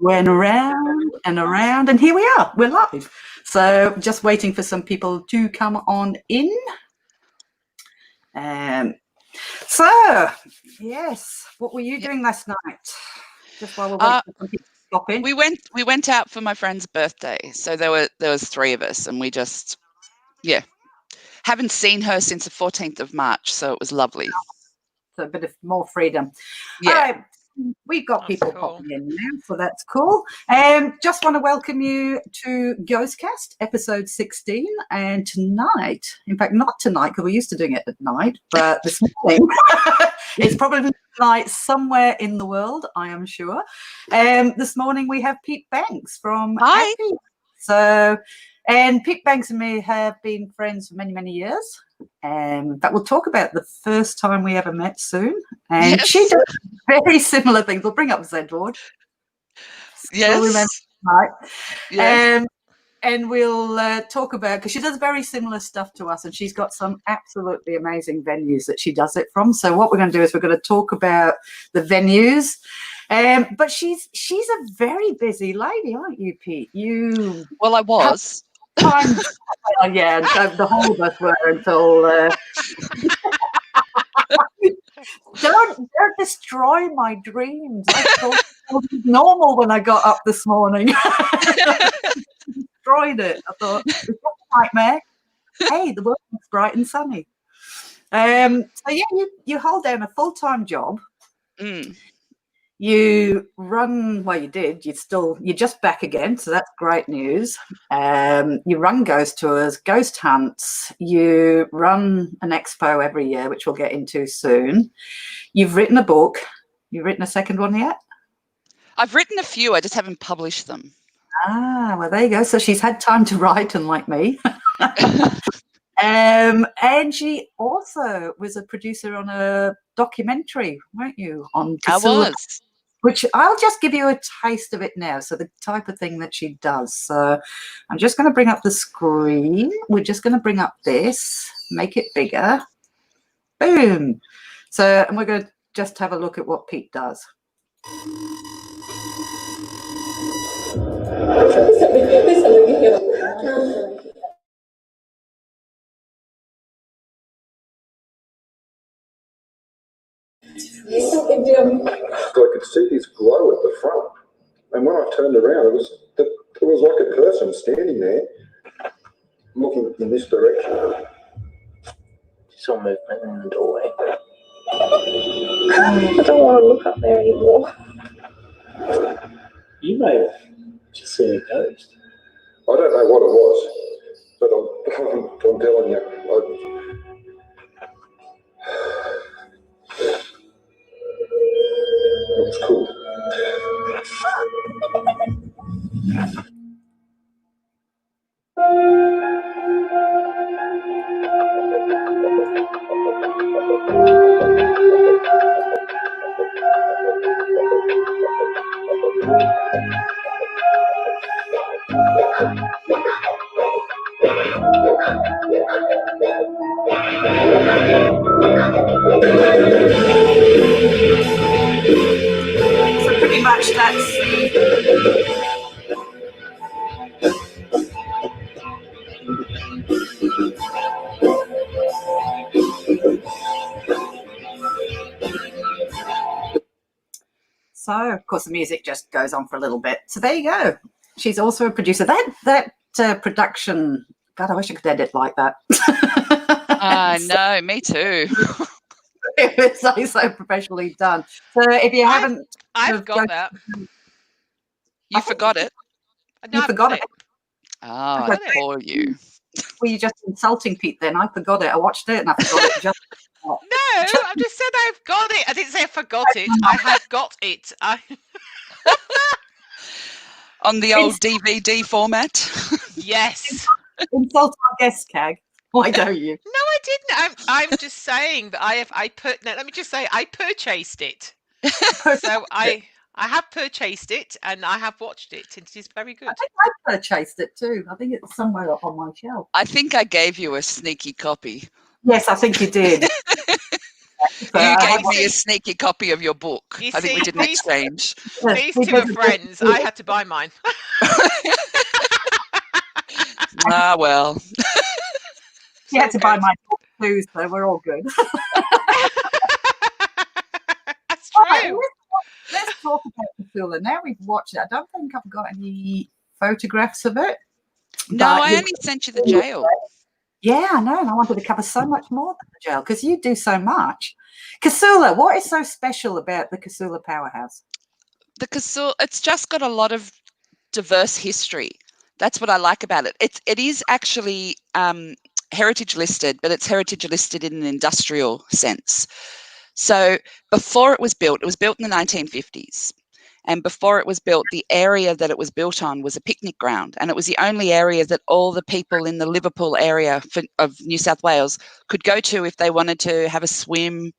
went around and around, and here we are. We're live. So just waiting for some people to come on in. So, yes, what were you doing last night? Just while we're waiting for some people to stop in. We went out for my friend's birthday. So there was 3 of us, and we just, haven't seen her since the 14th of March. So it was lovely. So a bit of more freedom. Yeah. All right. We've got people popping in now, so that's cool. Just want to welcome you to GHOSTCAST, episode 16. And tonight, in fact, not tonight, because we're used to doing it at night, but this morning, it's probably tonight somewhere in the world, I am sure. This morning we have Peet Banks from A.P.I. So, and Peet Banks and me have been friends for many, many years. But we'll talk about the first time we ever met soon. And she does very similar things. We'll bring up Z board. Yes. We'll remember tonight. Yes. And we'll talk about, because she does very similar stuff to us, and she's got some absolutely amazing venues that she does it from. So what we're going to do is we're going to talk about the venues. But she's a very busy lady, aren't you, Pete? Well, I was. Yeah, the whole of us were until. Don't destroy my dreams. I thought it was normal when I got up this morning. Destroyed it. I thought, is that a nightmare? Hey, the world looks bright and sunny. So yeah, you hold down a full-time job. You run, well, you did. You're just back again, so that's great news. You run ghost tours, ghost hunts. You run an expo every year, which we'll get into soon. You've written a book. You've written a second one yet? I've written a few. I just haven't published them. Ah, well, there you go. So she's had time to write, unlike me. And she also was a producer on a documentary, weren't you? On Casula, I was. Which I'll just give you a taste of it now. So the type of thing that she does. So I'm just going to bring up the screen. We're just going to bring up this, make it bigger. Boom. So, and we're going to just have a look at what Pete does. I could see this glow at the front, and when I turned around, it was like a person standing there, looking in this direction. Saw movement in the doorway. I don't want to look up there anymore. You may have just seen a ghost. I don't know what it was, but I'm telling you. It was cool. So pretty much that's... So, of course, the music just goes on for a little bit. So there you go. She's also a producer. That production, God, I wish I could edit like that. No, me too. It was so professionally done. So if you haven't... I've got that. You forgot it? You forgot it? Oh, poor you. Were you just insulting Pete then? I forgot it. I watched it and I forgot it. No, I just said I've got it. I didn't say I forgot it. I have got it. On the old DVD format? Yes. Insult our guest, Cag. Why don't you? No, I didn't. I'm just saying that let me just say I purchased it. So I have purchased it and I have watched it. It is very good. I think I purchased it too. I think it's somewhere up on my shelf. I think I gave you a sneaky copy. Yes, I think you did. So You I gave me a sneaky copy of your book. You I think we see, did an exchange. These two are friends. I had to buy mine. Ah, well. You had to buy my book too, so we're all good. That's All right, true. let's talk about Casula. Now we've watched it. I don't think I've got any photographs of it. No, but I you've- only sent you the jail. Yeah, I know. And I wanted to cover so much more than the jail because you do so much. Casula, what is so special about the Casula Powerhouse? The Casula, it's just got a lot of diverse history. That's what I like about it. It is actually heritage listed, but it's heritage listed in an industrial sense. So before it was built in the 1950s. And before it was built, the area that it was built on was a picnic ground. And it was the only area that all the people in the Liverpool area of New South Wales could go to if they wanted to have a swim,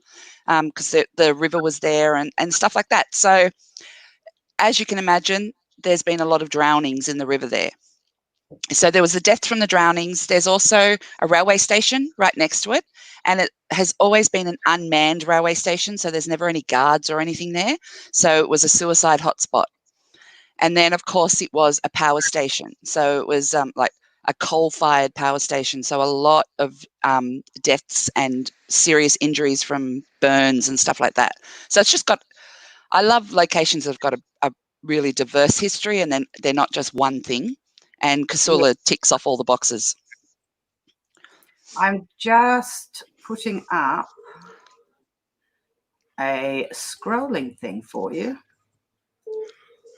because the river was there and stuff like that. So as you can imagine, there's been a lot of drownings in the river there. So there was a death from the drownings. There's also a railway station right next to it, and it has always been an unmanned railway station, so there's never any guards or anything there. So it was a suicide hotspot. And then, of course, it was a power station. So it was like a coal-fired power station. So a lot of deaths and serious injuries from burns and stuff like that. So it's just got, I love locations that have got a really diverse history, and then they're not just one thing. And Casula ticks off all the boxes. I'm just putting up a scrolling thing for you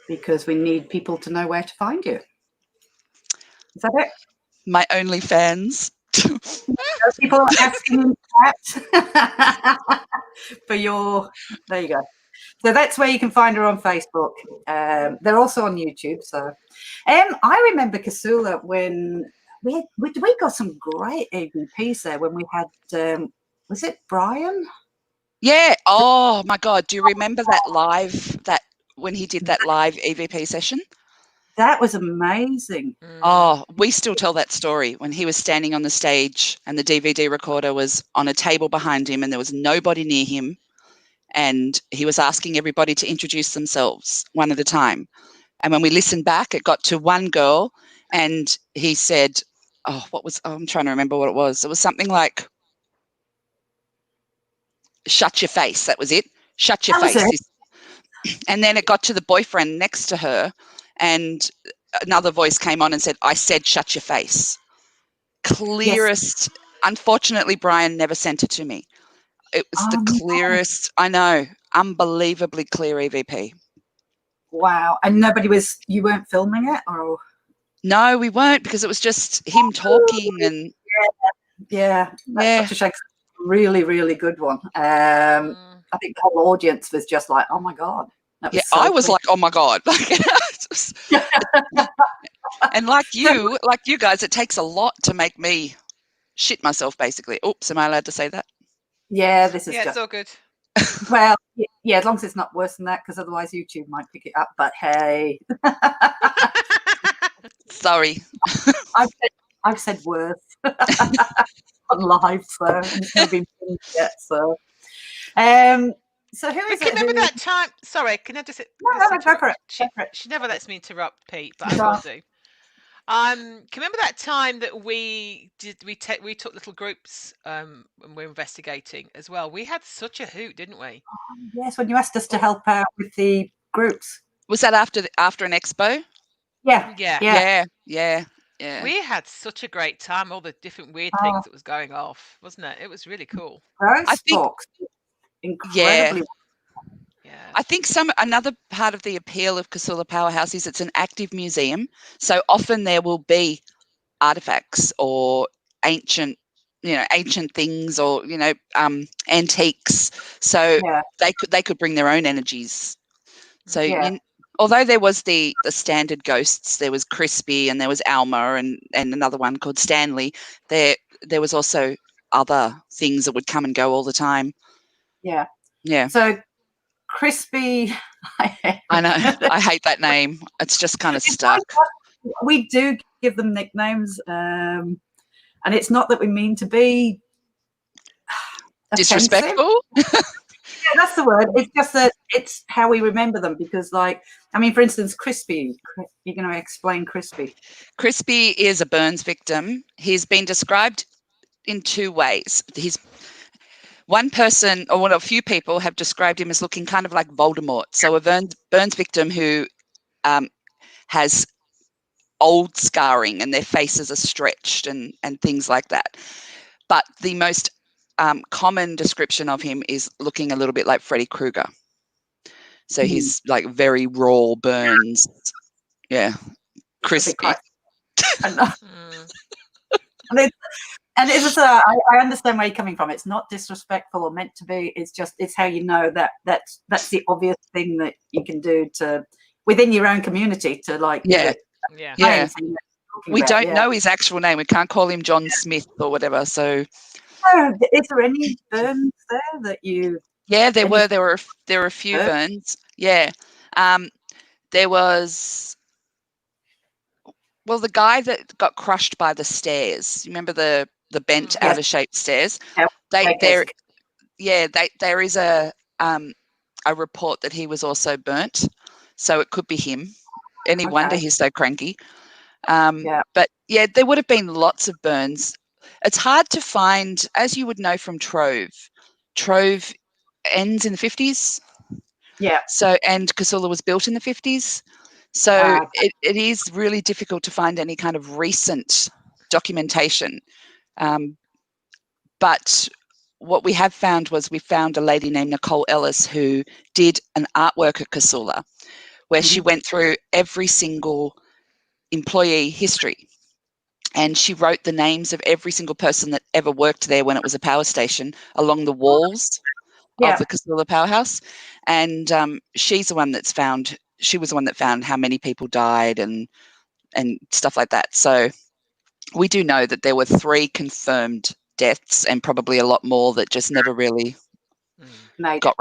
because we need people to know where to find you. Is that it? My OnlyFans. People are asking in chat for your, there you go. So that's where you can find her on Facebook. They're also on YouTube. So I remember Casula when we got some great APPIs there when we had, was it Brian? Yeah. Oh my God. Do you remember that when he did that live EVP session? That was amazing. Oh, we still tell that story when he was standing on the stage and the DVD recorder was on a table behind him and there was nobody near him. And he was asking everybody to introduce themselves one at a time. And when we listened back, it got to one girl and he said, I'm trying to remember what it was. It was something like, shut your face. That was it. Shut your face. And then it got to the boyfriend next to her and another voice came on and said, I said, shut your face. Clearest. Yes. Unfortunately, Brian never sent it to me. It was the clearest. No. I know. Unbelievably clear EVP. Wow. And you weren't filming it or? No, we weren't because it was just him talking and. Yeah. That's such a shame. Really, really good one. I think the whole audience was just like, oh my God. Yeah, so I was clear. Like, oh my God. And like you guys, it takes a lot to make me shit myself, basically. Oops, am I allowed to say that? Yeah, this is just. It's all good. Well, yeah, as long as it's not worse than that, because otherwise YouTube might pick it up. But hey. Sorry. I've said worse on live, so it's going to be yet. So who is it? Remember that time? Sorry, can I just? No, go for it. She never lets me interrupt, Pete, but I will do. Can you remember that time that we took little groups when we were investigating as well? We had such a hoot, didn't we? Yes, when you asked us to help out with the groups. Was that after an expo? Yeah. We had such a great time. All the different weird things that was going off, wasn't it? It was really cool. I think incredibly. Yeah. I think another part of the appeal of Casula Powerhouse is it's an active museum. So often there will be artifacts or ancient things or antiques. So they could bring their own energies. So although there was the standard ghosts, there was Crispy and there was Alma and another one called Stanley. There was also other things that would come and go all the time. Yeah. Yeah. So Crispy. I know. I hate that name. It's just kind of stuck. We do give them nicknames, and it's not that we mean to be. offensive. Disrespectful? Yeah, that's the word. It's just that it's how we remember them because, like, I mean, for instance, Crispy. You're going to explain Crispy. Crispy is a burns victim. He's been described in two ways. He's one person, or well, a few people have described him as looking kind of like Voldemort. So a burns victim who has old scarring and their faces are stretched and things like that. But the most common description of him is looking a little bit like Freddy Krueger. So he's like very raw burns. Yeah. Crispy. And it's just, I understand where you're coming from. It's not disrespectful or meant to be. It's just, it's how you know that that's the obvious thing that you can do to within your own community to like. Yeah. Yeah. We don't know his actual name. We can't call him John Smith or whatever. So, is there any burns there that you? Yeah, there were a few burns. Yeah, there was. Well, the guy that got crushed by the stairs. Remember the bent, out of shape stairs? There is a report that he was also burnt, so it could be him. Any wonder he's so cranky. But yeah, there would have been lots of burns. It's hard to find, as you would know from Trove. Trove ends in the 50s. Yeah. So, and Casula was built in the 50s. So it is really difficult to find any kind of recent documentation. But what we have found was we found a lady named Nicole Ellis who did an artwork at Casula where she went through every single employee history. And she wrote the names of every single person that ever worked there when it was a power station along the walls of the Casula Powerhouse. And she's the one that's found, she was the one that found how many people died and stuff like that. So we do know that there were 3 confirmed deaths and probably a lot more that just never really got,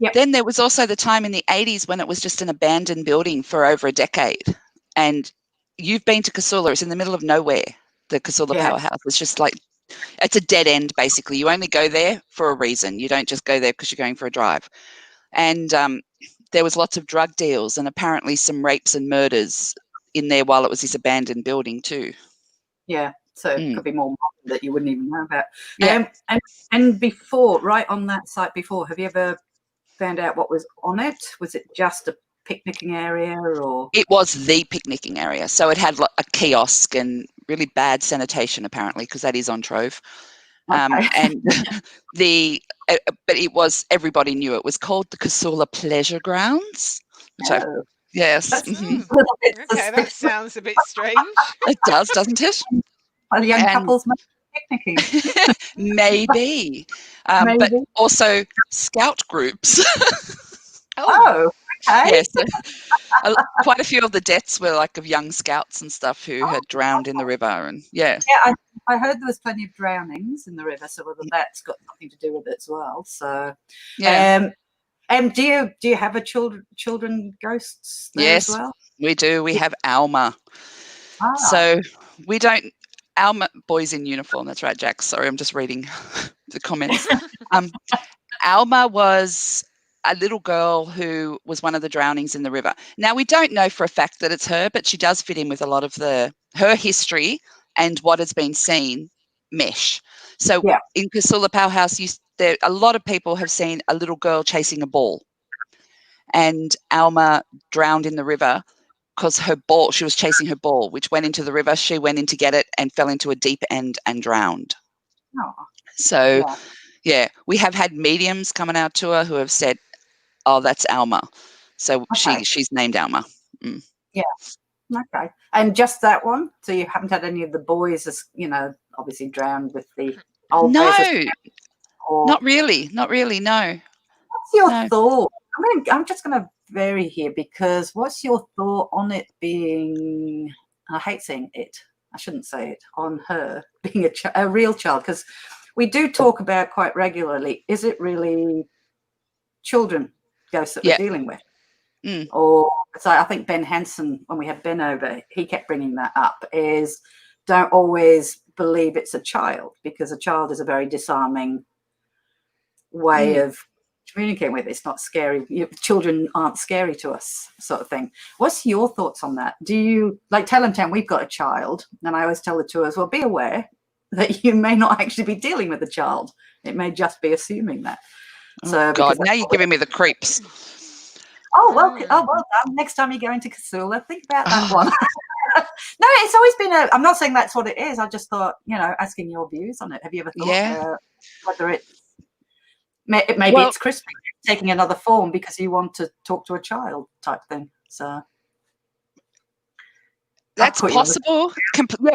But then there was also the time in the 80s when it was just an abandoned building for over a decade. And you've been to Casula, it's in the middle of nowhere, the Casula Powerhouse. It's just like, it's a dead end, basically. You only go there for a reason. You don't just go there because you're going for a drive. And there was lots of drug deals and apparently some rapes and murders in there while it was this abandoned building too. Yeah, so it could be more that you wouldn't even know about. Yeah. And before, right on that site before, have you ever found out what was on it? Was it just a picnicking area or? It was the picnicking area. So it had a kiosk and really bad sanitation apparently because that is on Trove. And but it was, everybody knew it was called the Casula Pleasure Grounds. Which yes. Okay, that sounds a bit strange. It does, doesn't it? Well, young couples picnicking. Maybe. But also scout groups. Okay. Yes. Quite a few of the deaths were like of young scouts and stuff who had drowned in the river. And I heard there was plenty of drownings in the river, so whether that's got something to do with it as well. So do you have a children ghosts there as well? We do. We have Alma. So we don't. Alma, boys in uniform. That's right, Jack. Sorry, I'm just reading the comments. Alma was a little girl who was one of the drownings in the river. Now, we don't know for a fact that it's her, but she does fit in with a lot of her history and what has been seen mesh. So in Casula Powerhouse, a lot of people have seen a little girl chasing a ball. And Alma drowned in the river because she was chasing her ball, which went into the river. She went in to get it and fell into a deep end and drowned. So, we have had mediums come on our tour who have said, oh, that's Alma. So she's named Alma. Yeah. Okay. And just that one? So you haven't had any of the boys, obviously drowned with the old places? Not really, no. What's your thought? I'm just going to vary here because what's your thought on it being, I hate saying it, I shouldn't say it, on her being a real child, because we do talk about quite regularly, is it really children ghosts that we're dealing with? Or, so I think Ben Hansen, when we had Ben over, he kept bringing that up, is don't always believe it's a child, because a child is a very disarming way of communicating with. It's not scary. Children aren't scary to us, sort of thing. What's your thoughts on that? Do you, like Town, we've got a child, and I always tell the tours, well, be aware that you may not actually be dealing with a child. It may just be assuming that. Oh, God, now you're giving me the creeps. Oh, well done. Next time you go into Casula, think about that one. No, it's always been I'm not saying that's what it is. I just thought, asking your views on it. Have you ever thought whether maybe it's Crispy taking another form because you want to talk to a child type thing? So that's possible.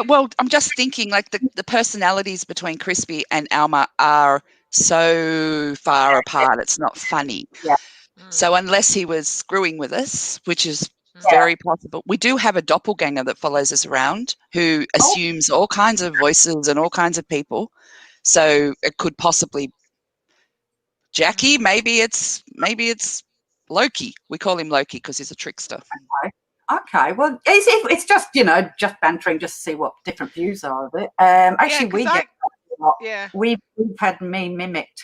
Well, I'm just thinking, like, the personalities between Crispy and Alma are so far apart. It's not funny. Yeah. So unless he was screwing with us, which is very possible, we do have a doppelganger that follows us around who assumes all kinds of voices and all kinds of people. So it could possibly Jackie. Maybe it's Loki. We call him Loki because he's a trickster. Okay. Well, it's just just bantering, just to see what different views are of it. Actually, we've had me mimicked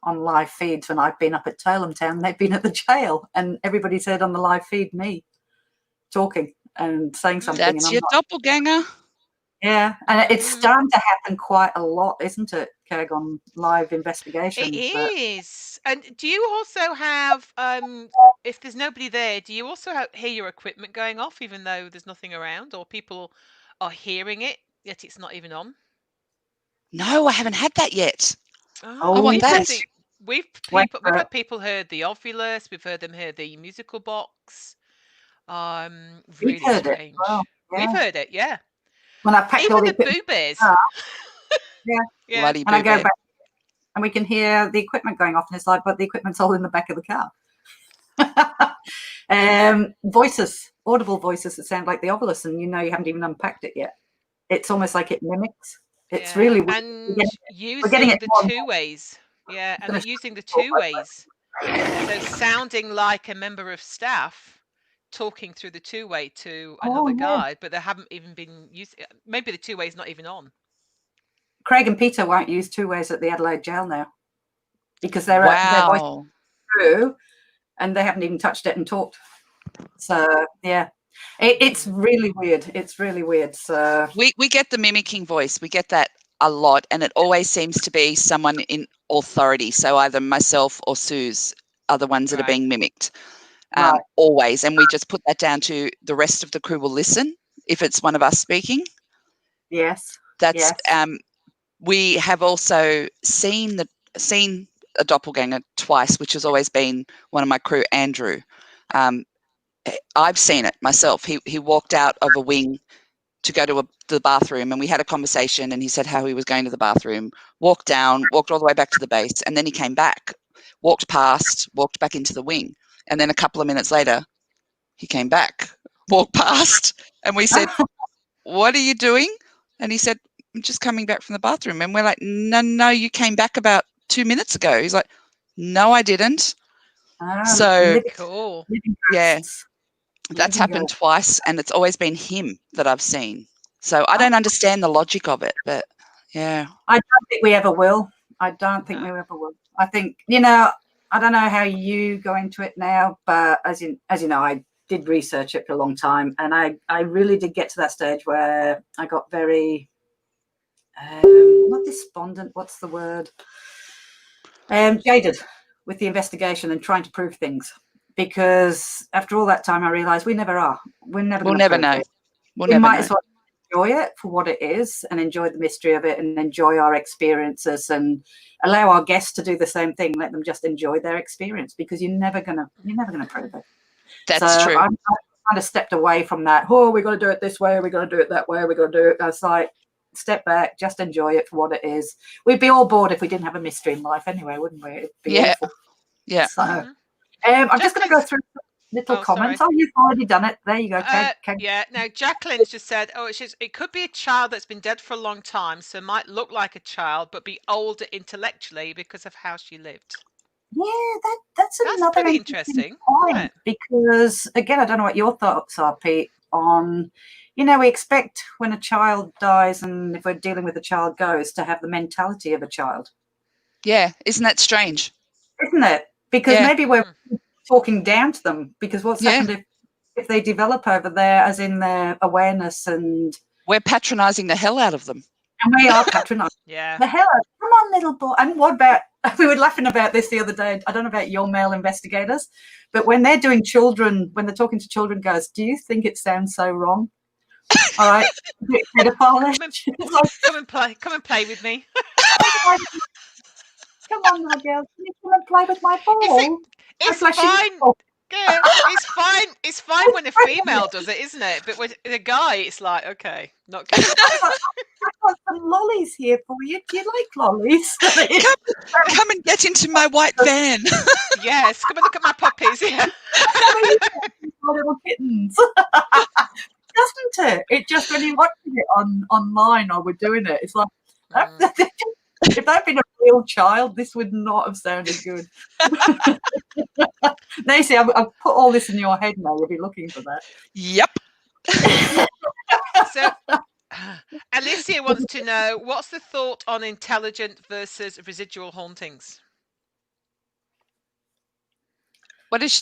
on live feeds when I've been up at Town. They've been at the jail, and everybody's heard on the live feed me talking and saying something. That's your doppelganger. Yeah, and it's starting to happen quite a lot, isn't it, Keg, on live investigations? It is. And do you also have, if there's nobody there, do you also hear your equipment going off even though there's nothing around, or people are hearing it yet it's not even on? No, I haven't had that yet. Oh, I want that. We've had people heard the Ovulus. We've heard them hear the musical box. Really strange. Well, We've heard it, yeah. When I packed even the Boo Bears. Yeah. Bloody and I go Boo back, and we can hear the equipment going off, and it's like, but the equipment's all in the back of the car. Voices, audible voices that sound like the Ovulus, and you haven't even unpacked it yet. It's almost like it mimics. It's really weird. And using the two ways. Yeah, and they're using the two ways. So sounding like a member of staff talking through the two-way to another guide, but they haven't even been used. Maybe the two-way is not even on. Craig and Peter won't use two ways at the Adelaide jail now because they're voice through, and they haven't even touched it and talked. So yeah, it's really weird. It's really weird. So we get the mimicking voice. We get that a lot, and it always seems to be someone in authority. So either myself or Suze are the ones that are being mimicked. Always, and we just put that down to the rest of the crew will listen if it's one of us speaking. That's we have also seen a doppelganger twice, which has always been one of my crew, Andrew. I've seen it myself. He walked out of a wing to go to the bathroom, and we had a conversation, and he said how he was going to the bathroom, walked all the way back to the base, and then he came back, walked back into the wing. And then a couple of minutes later, he came back, walked past, and we said, "What are you doing?" And he said, "I'm just coming back from the bathroom." And we're like, "No, you came back about 2 minutes ago." He's like, "No, I didn't." So cool. Yeah, that's happened twice, and it's always been him that I've seen. So I don't understand the logic of it, but yeah. I don't think we ever will. I think, I don't know how you go into it now, but as you know, I did research it for a long time, and I really did get to that stage where I got very, not despondent, what's the word? Jaded with the investigation and trying to prove things. Because after all that time, I realised we never are. We'll never know. We might as well enjoy it for what it is, and enjoy the mystery of it, and enjoy our experiences, and allow our guests to do the same thing. Let them just enjoy their experience, because you're never gonna prove it. That's true. I kind of stepped away from that. Oh, we're going to do it this way. We're going to do it that way. We're going to do it. I was like, step back, just enjoy it for what it is. We'd be all bored if we didn't have a mystery in life anyway, wouldn't we? It'd be awful. Yeah. So, I'm just going to go through little comments. Sorry. Oh, you've already done it. There you go. Yeah. Now, Jacqueline's just said, it could be a child that's been dead for a long time, so might look like a child, but be older intellectually because of how she lived. Yeah, that's another pretty interesting point, because again, I don't know what your thoughts are, Pete, on you know, we expect when a child dies, and if we're dealing with a child ghost, to have the mentality of a child. Yeah, isn't that strange? Isn't it? Because Yeah. maybe we're talking down to them, because what's Yeah. happened if they develop over there, as in their awareness, and We're patronising the hell out of them. we are patronising Yeah. the hell out. Come on, little boy. And what about, we were laughing about this the other day. I don't know about your male investigators, but when they're doing children, when they're talking to children ghosts, do you think it sounds so wrong? All right. Pedophile. Come and play with me. Come on, my girl. Can you come and play with my ball? It's fine. Yeah, it's fine when a female does it, isn't it? But with a guy, it's like, okay, not good. I've got some lollies here for you. Do you like lollies? Come and get into my white van. Yes, come and look at my puppies. Yeah. My little kittens. Doesn't it? It just, when you're watching it online or we're doing it, it's like, if that'd been a real child, this would not have sounded good. Now you see, I've put all this in your head now. You'll be looking for that. Yep. So, Alicia wants to know, what's the thought on intelligent versus residual hauntings? What's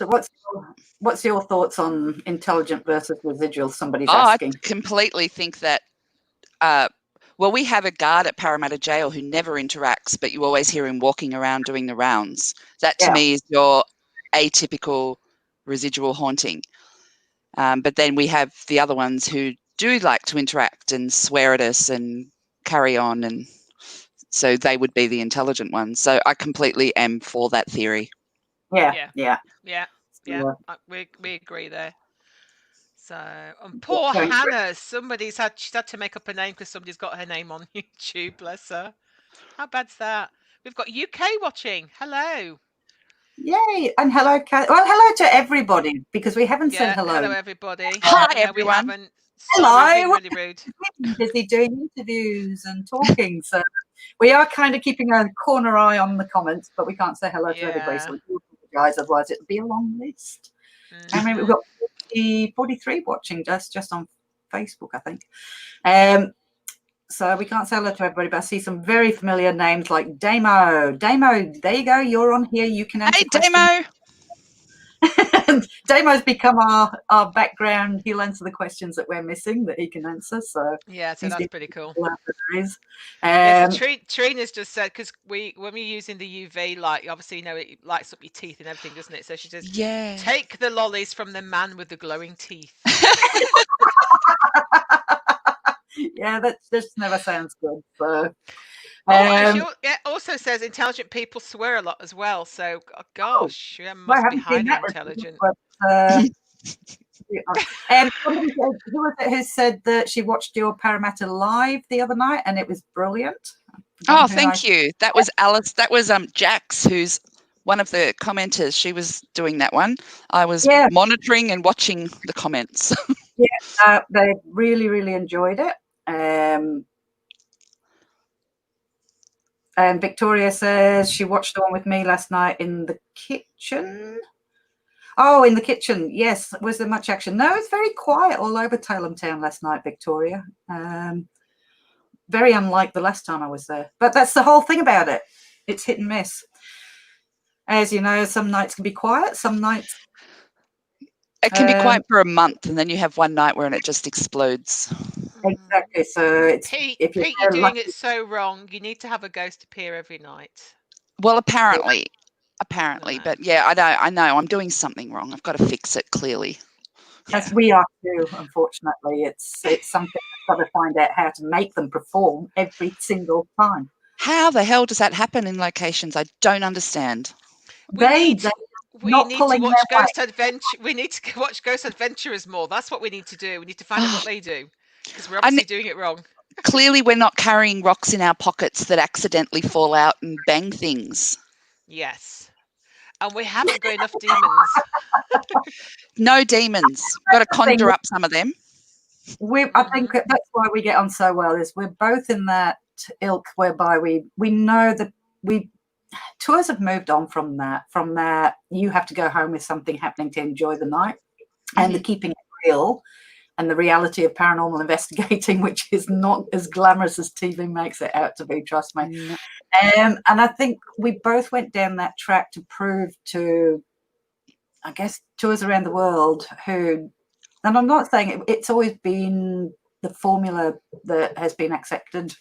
your thoughts on intelligent versus residual? Somebody's asking. I completely think that. Well, we have a guard at Parramatta Jail who never interacts, but you always hear him walking around doing the rounds. That to me is your atypical residual haunting. But then we have the other ones who do like to interact and swear at us and carry on, and so they would be the intelligent ones. So I completely am for that theory. Yeah. We agree there. So, poor Hannah, she's had to make up a name because somebody's got her name on YouTube, bless her. How bad's that? We've got UK watching. Hello. Yay. And hello, hello to everybody, because we haven't said hello. Hello, everybody. Hi, everyone. Hello. Really rude. We're busy doing interviews and talking, so we are kind of keeping a corner eye on the comments, but we can't say hello to everybody, so we do apologise, otherwise it would be a long list. I mean, we've got 43 watching just on Facebook, I think. So we can't say hello to everybody, but I see some very familiar names like Damo. Damo, there you go. You're on here. You can answer questions. Damo. Damo's become our background. He'll answer the questions that we're missing that he can answer. So so that's pretty cool. Trina's just said, because when we're using the UV light, obviously, it lights up your teeth and everything, doesn't it? So she says, take the lollies from the man with the glowing teeth. Yeah, that just never sounds good. So it also says intelligent people swear a lot as well. So, gosh, must be highly intelligent. Somebody who was it who said that she watched your Paramatta live the other night and it was brilliant? Oh, thank you. That was Alice. That was Jax, who's one of the commenters. She was doing that one. I was monitoring and watching the comments. They really, really enjoyed it. And Victoria says she watched the one with me last night in the kitchen. Oh, in the kitchen. Yes. Was there much action? No, it's very quiet all over Tailem Town last night, Victoria. Very unlike the last time I was there. But that's the whole thing about it. It's hit and miss. As you know, some nights can be quiet, some nights... It can be quiet for a month, and then you have one night where it just explodes. Exactly. So it's... Pete, you're doing it so wrong. You need to have a ghost appear every night. Well, apparently, but I know I'm doing something wrong. I've got to fix it clearly. As we are too, unfortunately. It's something I've got to find out how to make them perform every single time. How the hell does that happen in locations? I don't understand. We need to watch Ghost Adventure. We need to watch Ghost Adventurers more. That's what we need to do. We need to find out what they do, because we're obviously doing it wrong. Clearly, we're not carrying rocks in our pockets that accidentally fall out and bang things. Yes. And we haven't got enough demons. No demons. Got to conjure up some of them. I think that's why we get on so well, is we're both in that ilk whereby we know that tours have moved on from that you have to go home with something happening to enjoy the night, and the keeping it real. and the reality of paranormal investigating, which is not as glamorous as TV makes it out to be, trust me. No. And I think we both went down that track to prove to, I guess, tours around the world who, and I'm not saying it's always been the formula that has been accepted,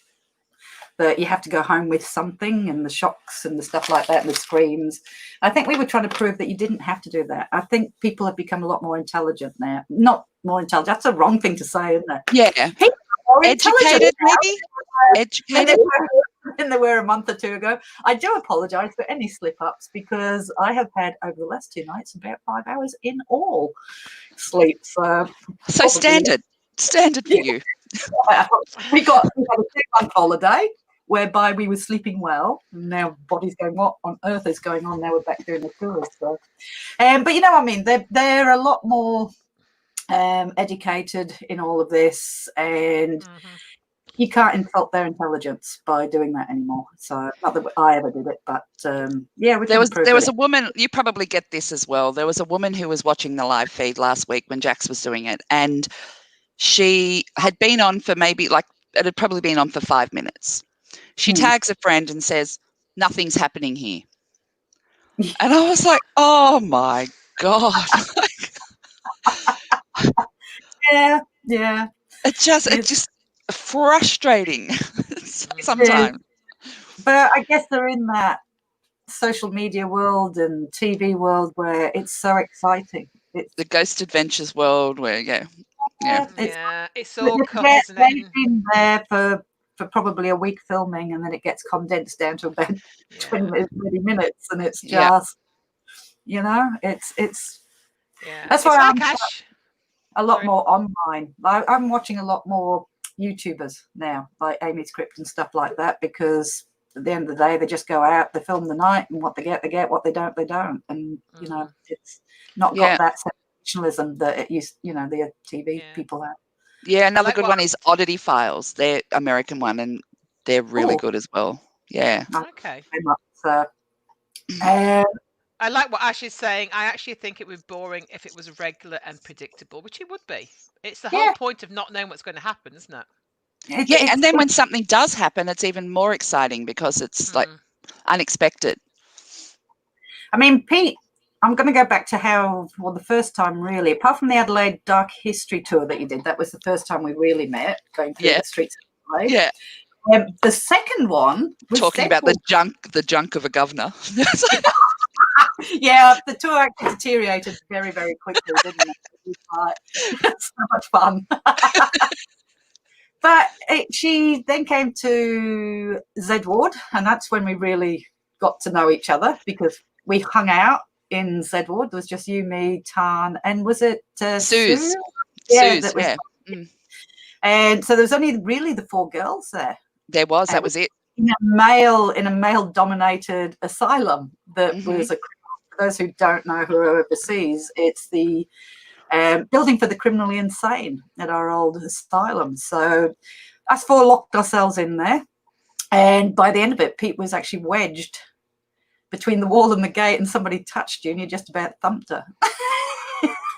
that you have to go home with something, and the shocks and the stuff like that and the screams. I think we were trying to prove that you didn't have to do that. I think people have become a lot more intelligent now. Not more intelligent. That's a wrong thing to say, isn't it? Yeah. People are more Educated, now maybe? Educated? than they were a month or two ago. I do apologise for any slip-ups, because I have had, over the last 2 nights, about 5 hours in all sleep. So standard for you. we had a 2-month holiday whereby we were sleeping well, and now body's going, what on earth is going on? Now we're back doing the tours. So but you know what I mean, they're a lot more educated in all of this, and you can't insult their intelligence by doing that anymore. So not that I ever did it, but yeah, There was a woman, you probably get this as well. There was a woman who was watching the live feed last week when Jax was doing it, and she had been on for maybe, like, it had probably been on for 5 minutes. She tags a friend and says, "Nothing's happening here." And I was like, oh my God. Yeah. It's just frustrating sometimes. But I guess they're in that social media world and TV world where it's so exciting. It's the Ghost Adventures world where, it's all cut, isn't it? They've been there for probably a week filming, and then it gets condensed down to about 20 minutes, and it's just, you know, it's that's why I'm a lot more online. I'm watching a lot more YouTubers now, like Amy's Crypt and stuff like that, because at the end of the day, they just go out, they film the night, and what they get, they get. What they don't, they don't. And you know, it's not got that sensationalism that it used, you know, the TV people have. Yeah, another good one is Oddity Files. They're American one, and they're really good as well. Yeah. Okay. So, I like what Ash is saying. I actually think it would be boring if it was regular and predictable, which it would be. It's the whole point of not knowing what's going to happen, isn't it? And then when something does happen, it's even more exciting because it's like unexpected. I mean, Pete, I'm going to go back to the first time really, apart from the Adelaide Dark History Tour that you did, that was the first time we really met, going through the streets of Adelaide. Yeah. The second one was talking about the junk of a governor. Yeah, the tour actually deteriorated very, very quickly, didn't it? It was so much fun. But she then came to Z Ward, and that's when we really got to know each other, because we hung out in Z Ward. There was just you, me, Tan, and was it Suze? Suze, And so there was only really the 4 girls there. There was, that was it. In a male-dominated asylum that was for those who don't know, who are overseas, it's the building for the criminally insane at our old asylum. So us 4 locked ourselves in there, and by the end of it, Pete was actually wedged between the wall and the gate, and somebody touched you and you just about thumped her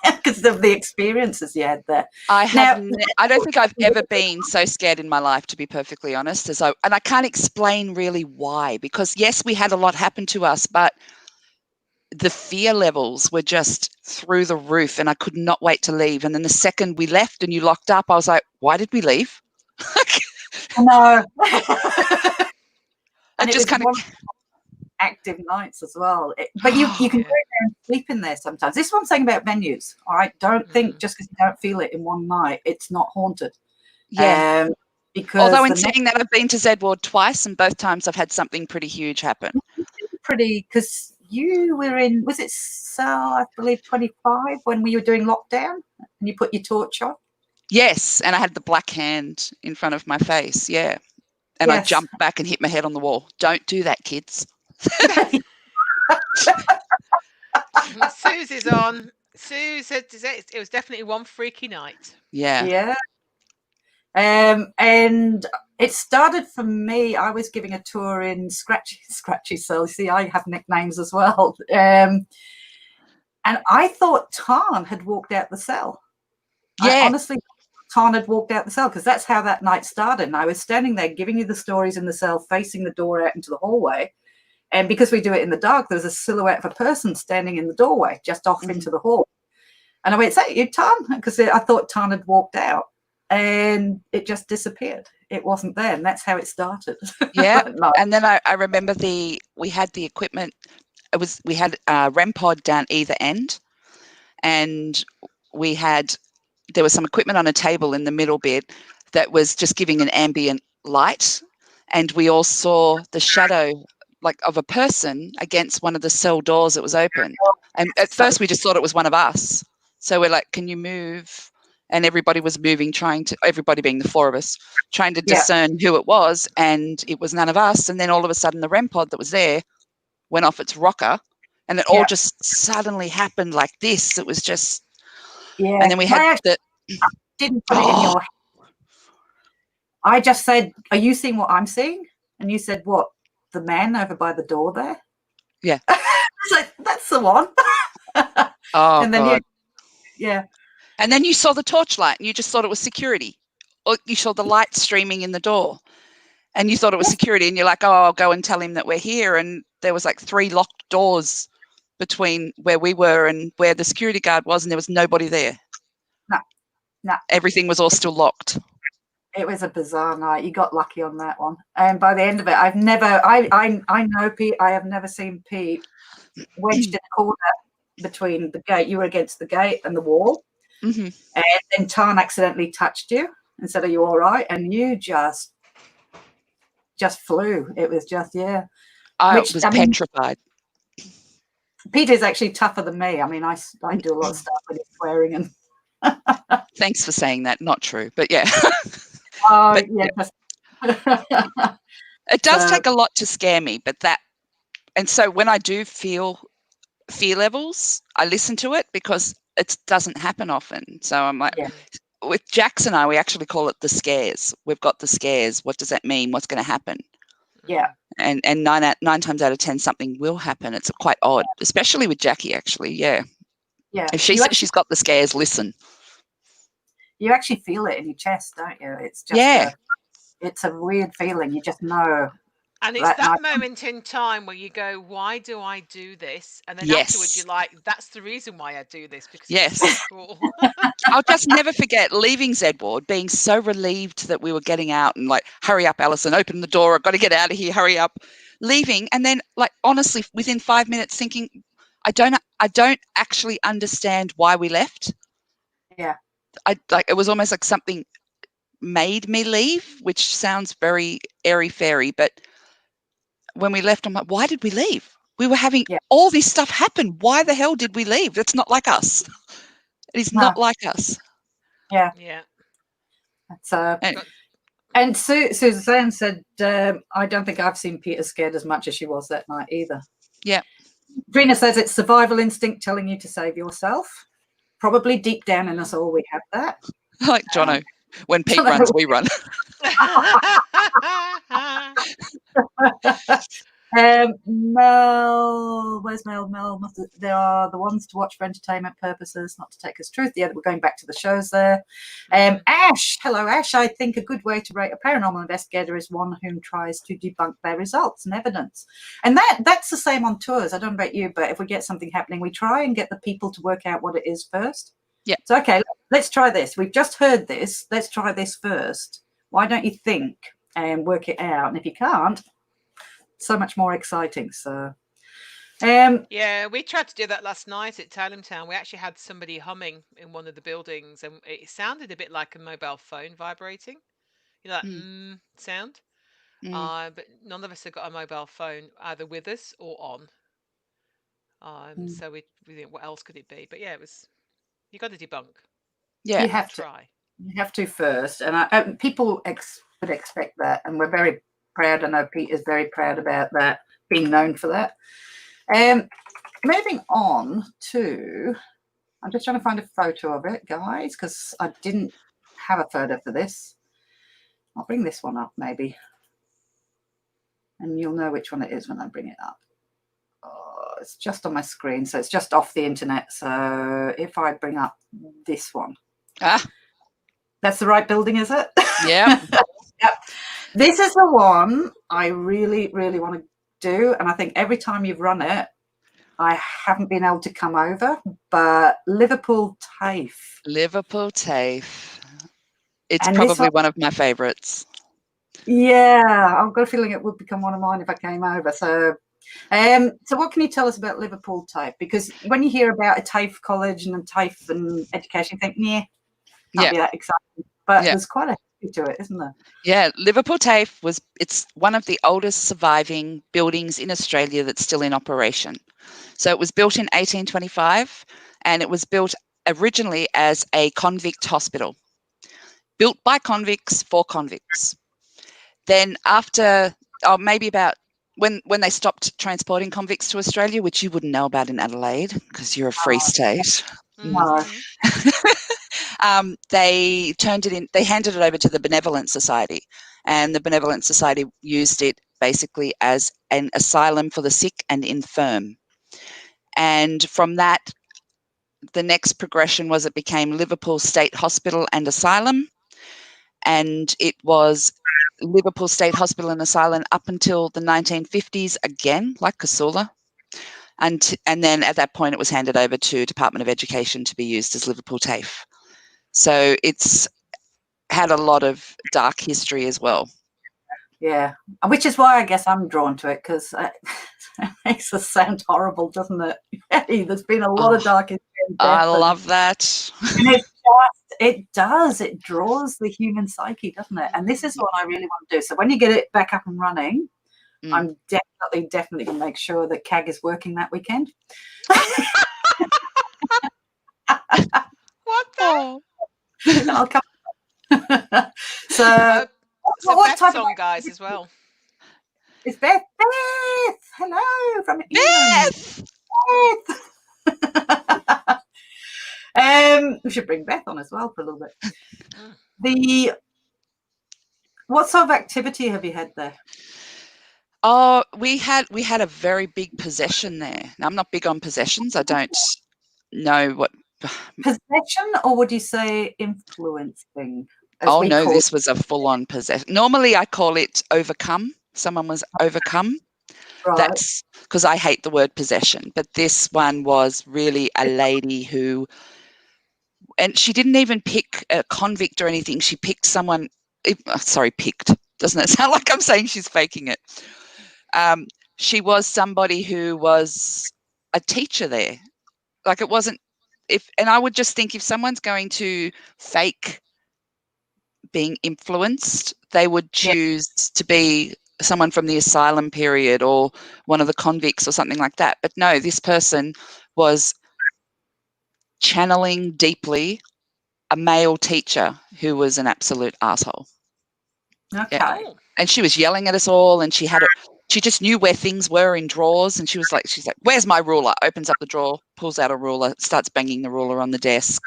because of the experiences you had there. I don't think I've ever been so scared in my life, to be perfectly honest, and I can't explain really why, because yes, we had a lot happen to us, but the fear levels were just through the roof, and I could not wait to leave. And then the second we left and you locked up, I was like, why did we leave? No. And it just kind of active nights as well. But you can go there and sleep in there sometimes. This is what I'm saying about venues. All right, don't think just because you don't feel it in one night, it's not haunted. Yeah. Because although in saying that, I've been to Z Ward twice, and both times I've had something pretty huge happen. Because you were in, was it I believe 25 when we were doing lockdown, and you put your torch on? Yes, and I had the black hand in front of my face. Yeah. And I jumped back and hit my head on the wall. Don't do that, kids. Suze is on. Suze said it was definitely one freaky night. Yeah. And it started for me. I was giving a tour in Scratchy Cell. See, I have nicknames as well. And I thought Tan had walked out the cell. Yeah. I honestly, Tan had walked out the cell, because that's how that night started. And I was standing there giving you the stories in the cell, facing the door out into the hallway. And because we do it in the dark, there's a silhouette of a person standing in the doorway, just off into the hall. And I went, "Is that you, Tan?" Because I thought Tan had walked out, and it just disappeared. It wasn't there, and that's how it started. Yeah. No. And then I remember we had the equipment. We had a REM pod down either end, and there was some equipment on a table in the middle bit that was just giving an ambient light, and we all saw the shadow of a person against one of the cell doors that was open. And at first we just thought it was one of us. So we're like, "Can you move?" And everybody was moving, everybody being the four of us, trying to discern who it was, and it was none of us. And then all of a sudden the REM pod that was there went off its rocker, and it all just suddenly happened like this. It was just, and then we had didn't put it in your head. I just said, "Are you seeing what I'm seeing?" And you said, "What? The man over by the door there?" Yeah. It's like, "That's the one." Oh, and then God. Yeah. And then you saw the torchlight and you just thought it was security. Or you saw the light streaming in the door and you thought it was security, and you're like, "Oh, I'll go and tell him that we're here." And there was 3 locked doors between where we were and where the security guard was, and there was nobody there. No. Everything was all still locked. It was a bizarre night. You got lucky on that one. And by the end of it, I know Pete. I have never seen Pete wedged in a corner between the gate. You were against the gate and the wall. Mm-hmm. And then Tan accidentally touched you and said, "Are you all right?" And you just flew. It was just, I was petrified. Pete is actually tougher than me. I mean, I do a lot of stuff with his swearing and. Thanks for saying that. Not true, but yeah. Oh, It does take a lot to scare me, and so when I do feel fear levels, I listen to it because it doesn't happen often. So I'm like, with Jax and I, we actually call it the scares. We've got the scares. What does that mean? What's going to happen? Yeah. And 9 times out of 10, something will happen. It's quite odd, especially with Jackie, actually. Yeah. Yeah. If she says she's got the scares, listen. You actually feel it in your chest, don't you? It's just it's a weird feeling. You just know. And it's that moment in time where you go, "Why do I do this?" And then afterwards you're like, "That's the reason why I do this, because it's so cool." I'll just never forget leaving Z Ward, being so relieved that we were getting out and "Hurry up, Alison, open the door. I've got to get out of here. Hurry up." Leaving, and then honestly, within 5 minutes thinking, I don't actually understand why we left. Yeah. It was almost like something made me leave, which sounds very airy-fairy, but when we left, I'm like, why did we leave? We were having all this stuff happen. Why the hell did we leave? That's not like us. It is not like us. Yeah. Yeah. That's and Suzanne said, "I don't think I've seen Peter scared as much as she was that night either." Yeah. Drina says it's survival instinct telling you to save yourself. Probably deep down in us all, we have that. Like Jono, when Pete runs, we run. Mel, where's Mel? They are the ones to watch for entertainment purposes, not to take as truth. Yeah, we're going back to the shows there. Ash, hello, Ash. I think a good way to rate a paranormal investigator is one whom tries to debunk their results and evidence. And that's the same on tours. I don't know about you, but if we get something happening, we try and get the people to work out what it is first. Yeah. So, okay, let's try this. We've just heard this. Let's try this first. Why don't you think and work it out? And if you can't, so much more exciting. So yeah, we tried to do that last night at Talem Town. We actually had somebody humming in one of the buildings, and it sounded a bit like a mobile phone vibrating, that sound. But none of us had got a mobile phone either with us or on. So we think, what else could it be? But yeah, you got to debunk. Yeah, you have to try. You have to first, and people would expect that, and we're very proud. I know Pete is very proud about that, being known for that. Moving on to, I'm just trying to find a photo of it, guys, because I didn't have a photo for this. I'll bring this one up maybe, and you'll know which one it is when I bring it up. Oh, it's just on my screen, so it's just off the internet. So if I bring up this one. Ah, That's the right building, is it? yeah. Yep. This is the one I really, really want to do. And I think every time you've run it, I haven't been able to come over. But Liverpool TAFE. Liverpool TAFE. It's And probably one of my favourites. Yeah, I've got a feeling it would become one of mine if I came over. So what can you tell us about Liverpool TAFE? Because when you hear about a TAFE college and a TAFE and education, you think, yeah, can't be that exciting. But there's quite a history to it, isn't there? Yeah, Liverpool TAFE it's one of the oldest surviving buildings in Australia that's still in operation. So it was built in 1825, and it was built originally as a convict hospital, built by convicts for convicts. Then after, maybe about when they stopped transporting convicts to Australia, which you wouldn't know about in Adelaide because you're a free state. No. They handed it over to the Benevolent Society, and the Benevolent Society used it basically as an asylum for the sick and infirm. And from that, the next progression was it became Liverpool State Hospital and Asylum, and it was Liverpool State Hospital and Asylum up until the 1950s, again, like Casula. And then at that point, it was handed over to Department of Education to be used as Liverpool TAFE. So it's had a lot of dark history as well. Yeah, which is why I guess I'm drawn to it, because it makes us sound horrible, doesn't it? There's been a lot of dark history. I love that. And it draws the human psyche, doesn't it? And this is what I really want to do. So when you get it back up and running, I'm definitely going to make sure that CAG is working that weekend. What the? I'll come. So what type song, guys, as well? It's Beth. Beth, hello from England. Beth. We should bring Beth on as well for a little bit. What sort of activity have you had there? Oh, we had a very big possession there. Now, I'm not big on possessions. I don't know what possession, or would you say influencing? Oh no, this was a full-on possession. Normally, I call it overcome. Someone was overcome. Right. That's because I hate the word possession, but this one was really a lady who, and she didn't even pick a convict or anything. She picked someone. Picked. Doesn't it sound like I'm saying she's faking it? She was somebody who was a teacher there. Like it wasn't and I would just think if someone's going to fake being influenced, they would choose to be someone from the asylum period or one of the convicts or something like that. But no, this person was channeling deeply a male teacher who was an absolute asshole. Okay. Yeah. And she was yelling at us all, and she just knew where things were in drawers, and she's like, where's my ruler? Opens up the drawer, pulls out a ruler, starts banging the ruler on the desk.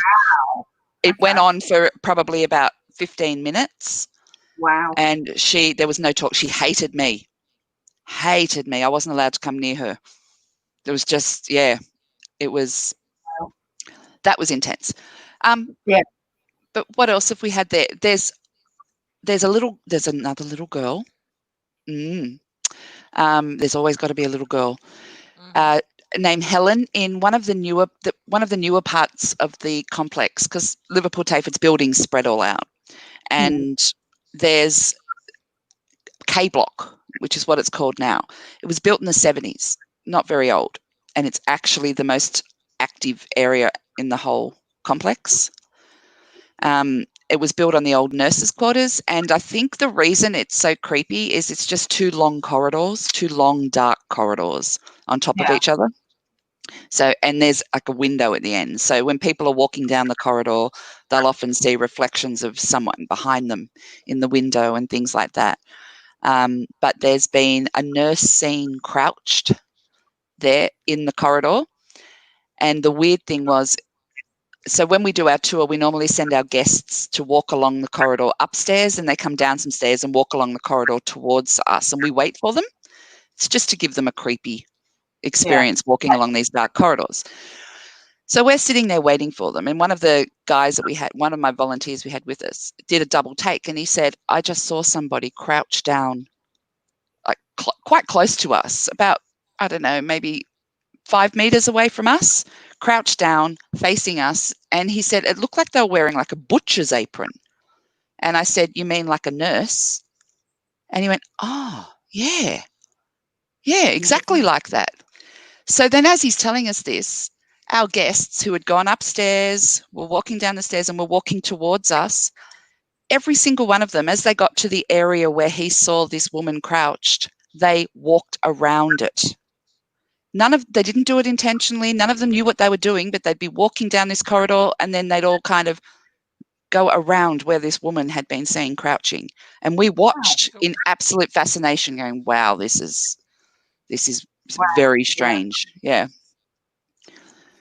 Wow. It went on for probably about 15 minutes. Wow. And there was no talk. She hated me. I wasn't allowed to come near her. It was just, it was, that was intense. But what else have we had there? There's another little girl. There's always got to be a little girl named Helen in one of the newer parts of the complex, because Liverpool TAFE, its buildings spread all out. And there's K Block, which is what it's called now. It was built in the 70s, not very old, and it's actually the most active area in the whole complex. It was built on the old nurses' quarters, and I think the reason it's so creepy is it's just two long dark corridors on top of each other. So, and there's like a window at the end. So when people are walking down the corridor, they'll often see reflections of someone behind them in the window and things like that. But there's been a nurse seen crouched there in the corridor. And the weird thing was, so when we do our tour, we normally send our guests to walk along the corridor upstairs, and they come down some stairs and walk along the corridor towards us, and we wait for them. It's just to give them a creepy experience walking along these dark corridors. So we're sitting there waiting for them, and one of the guys that we had, one of my volunteers we had with us, did a double take, and he said, I just saw somebody crouch down, like quite close to us, about, I don't know, maybe 5 meters away from us, crouched down, facing us. And he said it looked like they were wearing like a butcher's apron. And I said, you mean like a nurse? And he went, oh, yeah, exactly like that. So then as he's telling us this, our guests who had gone upstairs were walking down the stairs and were walking towards us. Every single one of them, as they got to the area where he saw this woman crouched, they walked around it. They didn't do it intentionally. None of them knew what they were doing, but they'd be walking down this corridor and then they'd all kind of go around where this woman had been seen crouching. And we watched in absolute fascination going, wow, this is very strange. Yeah.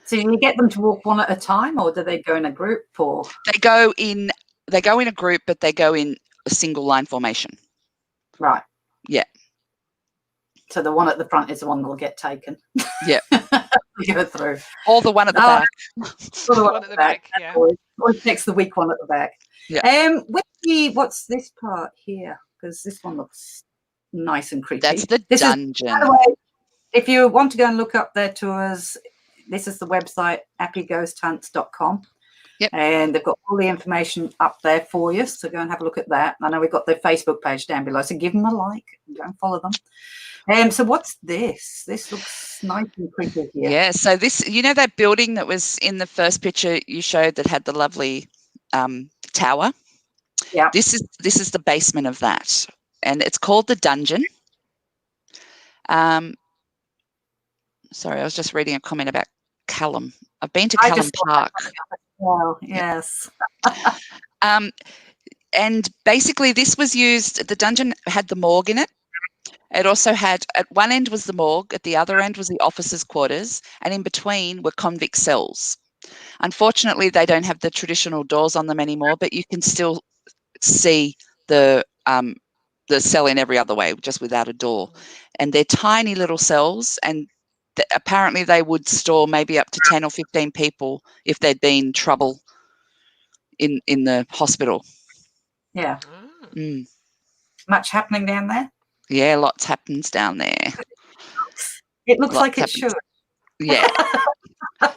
So you get them to walk one at a time, or do they go in a group? Or They go in a group, but they go in a single line formation. Right. Yeah. So the one at the front is the one that will get taken. Yeah. Go through. Or the one at the back. Or the one at the back. Yeah. Or takes the weak one at the back. Yeah. What's this part here? Because this one looks nice and creepy. That's the dungeon. By the way, if you want to go and look up their tours, this is the website, apppighosthunts.com. Yep. And they've got all the information up there for you. So go and have a look at that. I know we've got their Facebook page down below. So give them a like and go and follow them. So what's this? This looks nice and creepy here. Yeah. So this, that building that was in the first picture you showed that had the lovely tower? Yeah. This is the basement of that. And it's called the dungeon. Sorry, I was just reading a comment about Callum. I've been to Callum Park. Oh, yes. And basically this was used, the dungeon had the morgue in it. It also had, at one end was the morgue, at the other end was the officers' quarters, and in between were convict cells. Unfortunately, they don't have the traditional doors on them anymore, but you can still see the cell in every other way, just without a door. And they're tiny little cells, and apparently they would store maybe up to 10 or 15 people if there'd been trouble in the hospital. Yeah. Mm. Much happening down there? Yeah, lots happens down there. It looks like it should. Yeah.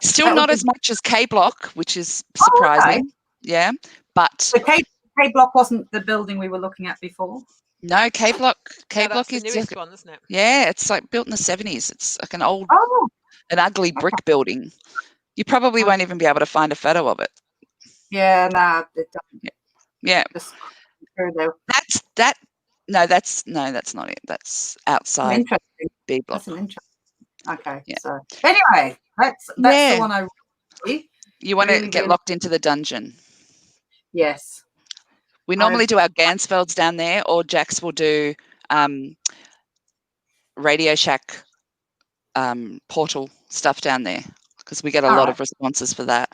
Still not as much as K Block, which is surprising. Okay. Yeah. But the K Block wasn't the building we were looking at before. No, K Block is the newest one, isn't it? Yeah, it's like built in the 70s. It's like an old, an ugly brick building. You probably won't even be able to find a photo of it. Yeah, no, it doesn't. Yeah. That's not it. That's outside. Interesting. B Block. That's an interesting. Okay. Yeah. So anyway, that's the one I really, you want to get locked into the dungeon. Yes. We normally do our Gansfelds down there, or Jax will do Radio Shack portal stuff down there, because we get a lot of responses for that.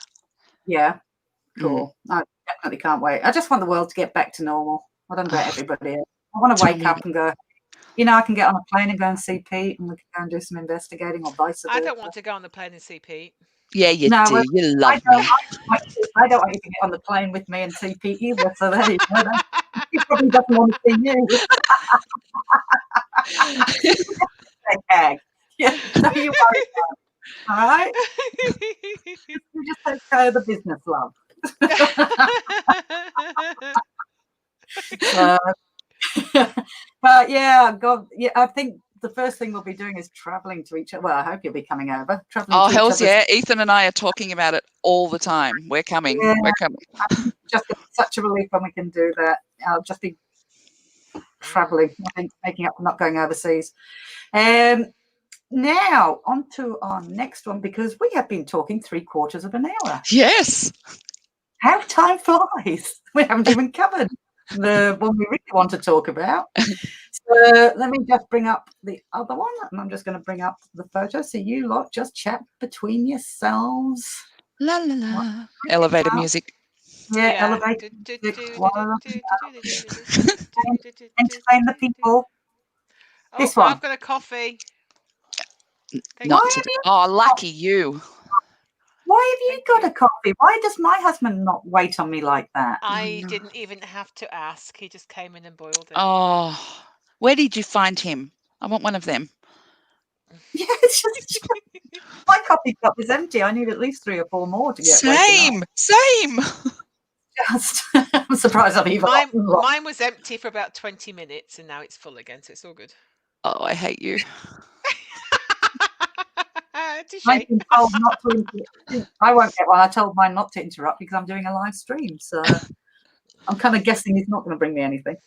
Yeah. Cool. I definitely can't wait. I just want the world to get back to normal. I don't know about everybody else. I want to wake up and go, I can get on a plane and go and see Pete, and we can go and do some investigating, or vice versa. I don't want to go on the plane and see Pete. Yeah, you do. You love me. I don't want you to get on the plane with me and see Pete either. So there you go. He probably doesn't want to see you. Yeah, no, you worry about it. All right? You just take care of the business, love. But yeah, God, yeah, I think the first thing we'll be doing is traveling to each other. Well, I hope you'll be coming over. Hells yeah. Ethan and I are talking about it all the time. We're coming. Yeah, we're coming. Just such a relief when we can do that. I'll just be traveling, I think, making up for not going overseas. Now, on to our next one, because we have been talking 3/4 of an hour. Yes. How time flies. We haven't even covered the one we really want to talk about. So let me just bring up the other one, and I'm just going to bring up the photo so you lot just chat between yourselves. La la la. Elevator music. Yeah, elevator music. Entertain the people. This one. I've got a coffee. Lucky you. Why have you got a coffee? Why does my husband not wait on me like that? I didn't even have to ask. He just came in and boiled it. Oh, where did you find him? I want one of them. Yeah, it's just my coffee cup is empty. I need at least 3 or 4 more to get waken up. Same. Just, I'm surprised I've even. Mine was empty for about 20 minutes, and now it's full again, so it's all good. Oh, I hate you. I've been told not to. I won't get one. I told mine not to interrupt because I'm doing a live stream, so I'm kind of guessing he's not going to bring me anything.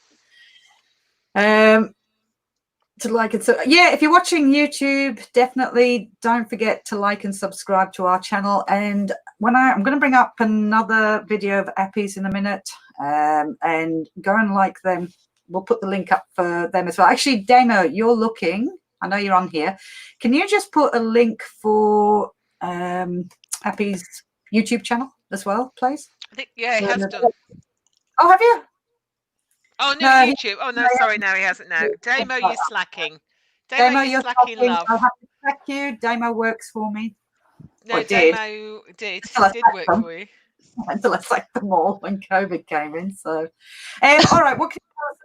To like and so, yeah, if you're watching YouTube, definitely don't forget to like and subscribe to our channel. And when I'm going to bring up another video of APPIs in a minute, and go and like them. We'll put the link up for them as well. Actually, Damo, you're looking. I know you're on here. Can you just put a link for APPI's YouTube channel as well, please? I think, yeah, he has done. Oh, have you? Oh, no, YouTube. Oh, no, sorry, no, he hasn't now. Damo, you're slacking. Damo, you're slacking, love. I'll have to check you. Damo works for me. No, Damo did work for you. Until I sacked them all when COVID came in. So, all right,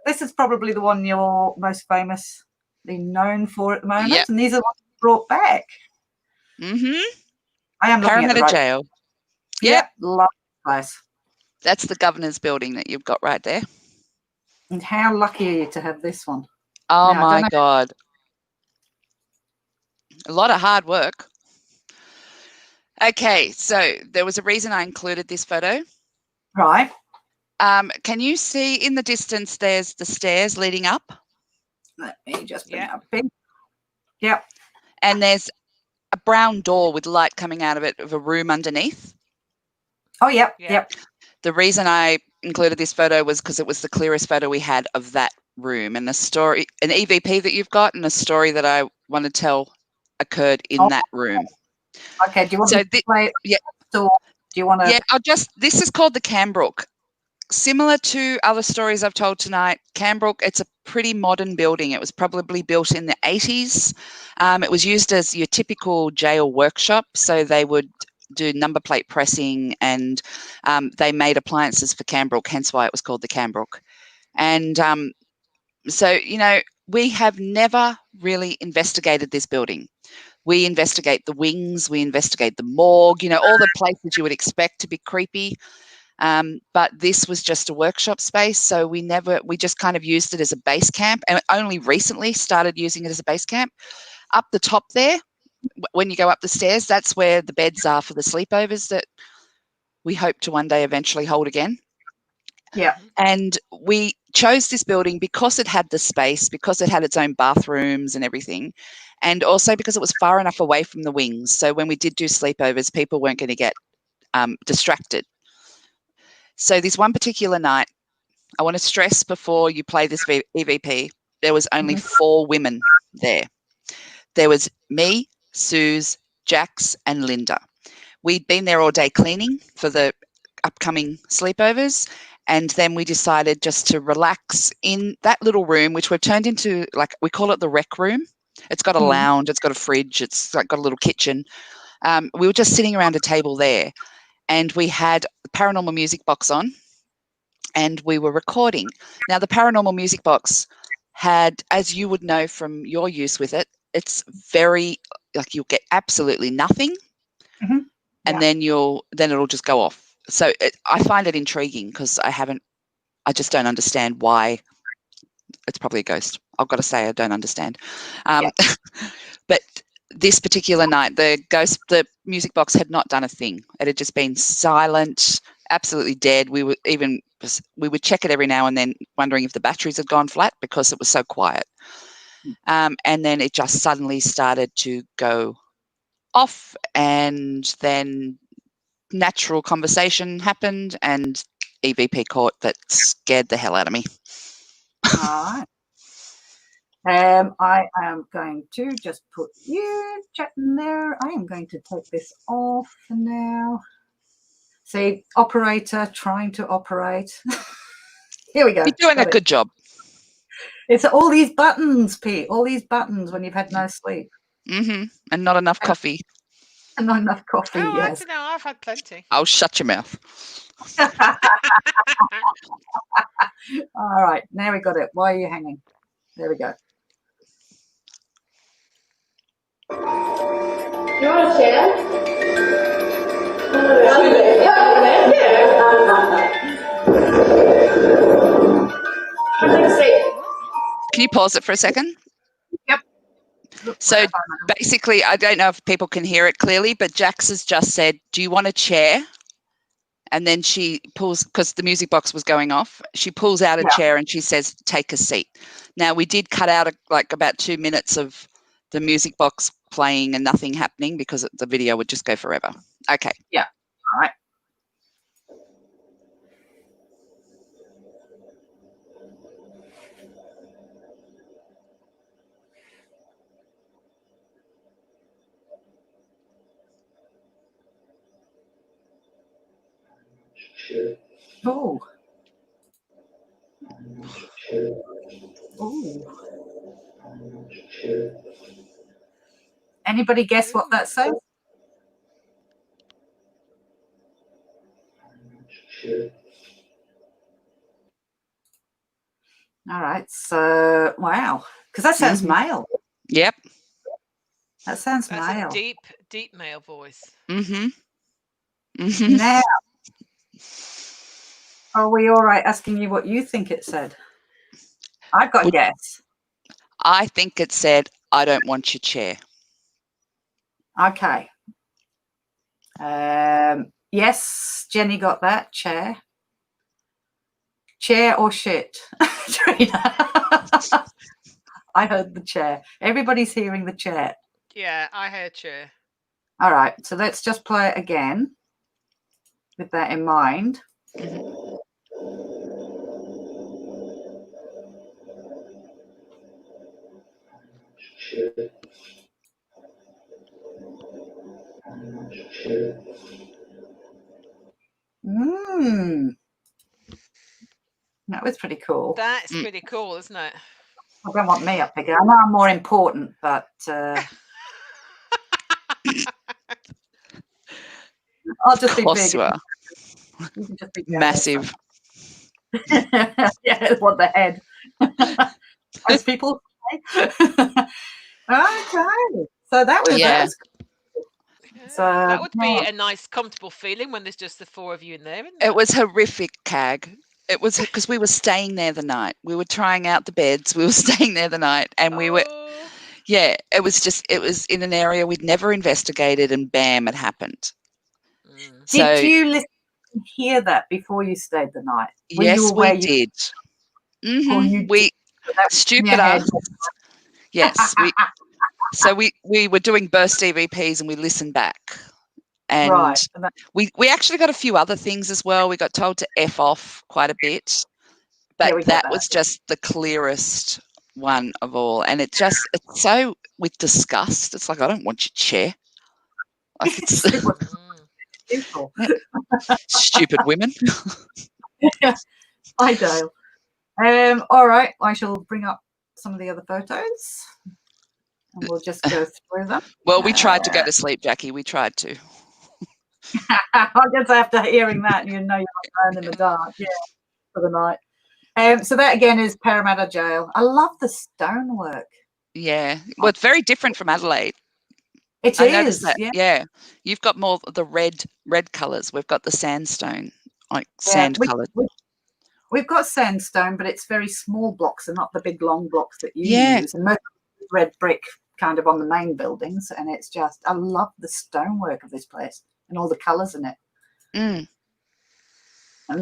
this is probably the one you're most famously known for at the moment, and these are what brought back. Mm-hmm. I am looking at the Parramatta Jail. Yep, love the place. That's the governor's building that you've got right there. And how lucky are you to have this one? Oh my God. A lot of hard work. Okay, so there was a reason I included this photo. Right. Can you see in the distance there's the stairs leading up? Let me just bring it up. Yep. And there's a brown door with light coming out of it of a room underneath. Oh, yep. The reason I included this photo was because it was the clearest photo we had of that room, and the story, an EVP that you've got, and a story that I want to tell occurred in that room. Okay, do you want to play it? Yeah. So do you want to? Yeah, this is called the Cambrook. Similar to other stories I've told tonight, Cambrook, it's a pretty modern building. It was probably built in the 80s. It was used as your typical jail workshop, so they would do number plate pressing, and they made appliances for Cambrook, hence why it was called the Cambrook. And so, we have never really investigated this building. We investigate the wings, we investigate the morgue, all the places you would expect to be creepy. But this was just a workshop space, so we just kind of used it as a base camp, and only recently started using it as a base camp. Up the top there, when you go up the stairs, that's where the beds are for the sleepovers that we hope to one day eventually hold again. Yeah. And we chose this building because it had the space, because it had its own bathrooms and everything, and also because it was far enough away from the wings. So when we did do sleepovers, people weren't going to get distracted. So this one particular night, I want to stress before you play this EVP, there was only 4 women there. There was me, Suze, Jax, and Linda. We'd been there all day cleaning for the upcoming sleepovers, and then we decided just to relax in that little room, which we've turned into, like, we call it the rec room. It's got a lounge, it's got a fridge, it's got a little kitchen. We were just sitting around a table there, and we had the paranormal music box on, and we were recording. Now, the paranormal music box had, as you would know from your use with it, it's very, like, you'll get absolutely nothing, and then it'll just go off. So I find it intriguing because I just don't understand why. It's probably a ghost. I've got to say, I don't understand. But this particular night, the music box had not done a thing. It had just been silent, absolutely dead. We would check it every now and then, wondering if the batteries had gone flat because it was so quiet. And then it just suddenly started to go off, and then natural conversation happened, and EVP caught that scared the hell out of me. All right. I am going to just put you chatting there. I am going to take this off for now. See, operator trying to operate. Here we go. You're doing a good job. It's all these buttons, Pete. All these buttons when you've had no sleep. And not enough coffee. Not enough coffee, Oh, I yes. don't know. I've had plenty. I'll shut your mouth. All right, now we got it. Why are you hanging? There we go. You want to share? Can you pause it for a second? Yep. So basically, I don't know if people can hear it clearly, but Jax has just said, do you want a chair? And then she pulls, because the music box was going off, she pulls out a chair and she says, take a seat. Now, we did cut out like about 2 minutes of the music box playing and nothing happening because the video would just go forever. Okay. Yeah. All right. Oh. Oh. Anybody guess what that says? All right. So, wow. Because that sounds male. Yep. That sounds That's male. a deep, deep male voice. Mm-hmm. Mm-hmm. Now, are we all right asking you what you think it said? I've got a guess. I think it said, I don't want your chair. Okay. Yes, Jenny got that. Chair. Chair or shit? Trina. I heard the chair. Everybody's hearing the chair. Yeah, I heard chair. All right. So let's just play it again with that in mind. That was pretty cool. That's pretty cool, isn't it? I don't want me up again. I know I'm more important, but I'll just be big. You can just be massive. Yeah, what the head. As people say. Okay. So that was that. So that would be a nice, comfortable feeling when there's just the four of you in there, isn't it? It was horrific, Cag. It was because we were staying there the night. We were trying out the beds. We were staying there the night, and we were, yeah. It was in an area we'd never investigated, and bam, it happened. So, did you listen and hear that before you stayed the night? Yes, we did. We stupid us. Yes, so we were doing burst EVPs and we listened back. And we actually got a few other things as well. We got told to F off quite a bit. But that was just the clearest one of all. And it's so with disgust. It's like, I don't want your chair. Like it's stupid women. Hi, Dale. All right, I shall bring up some of the other photos. And we'll just go through them. Well, we tried to go to sleep, Jackie. We tried to. I guess after hearing that, you know you're not going in the dark, for the night. So that again is Paramatta Jail. I love the stonework. Yeah, well, it's very different from Adelaide. It I is. noticed that. Yeah, you've got more of the red colours. We've got the sandstone, like sand coloured. We've got sandstone, but it's very small blocks and not the big long blocks that you use. And most red brick kind of on the main buildings. And it's just, I love the stonework of this place and all the colours in it. And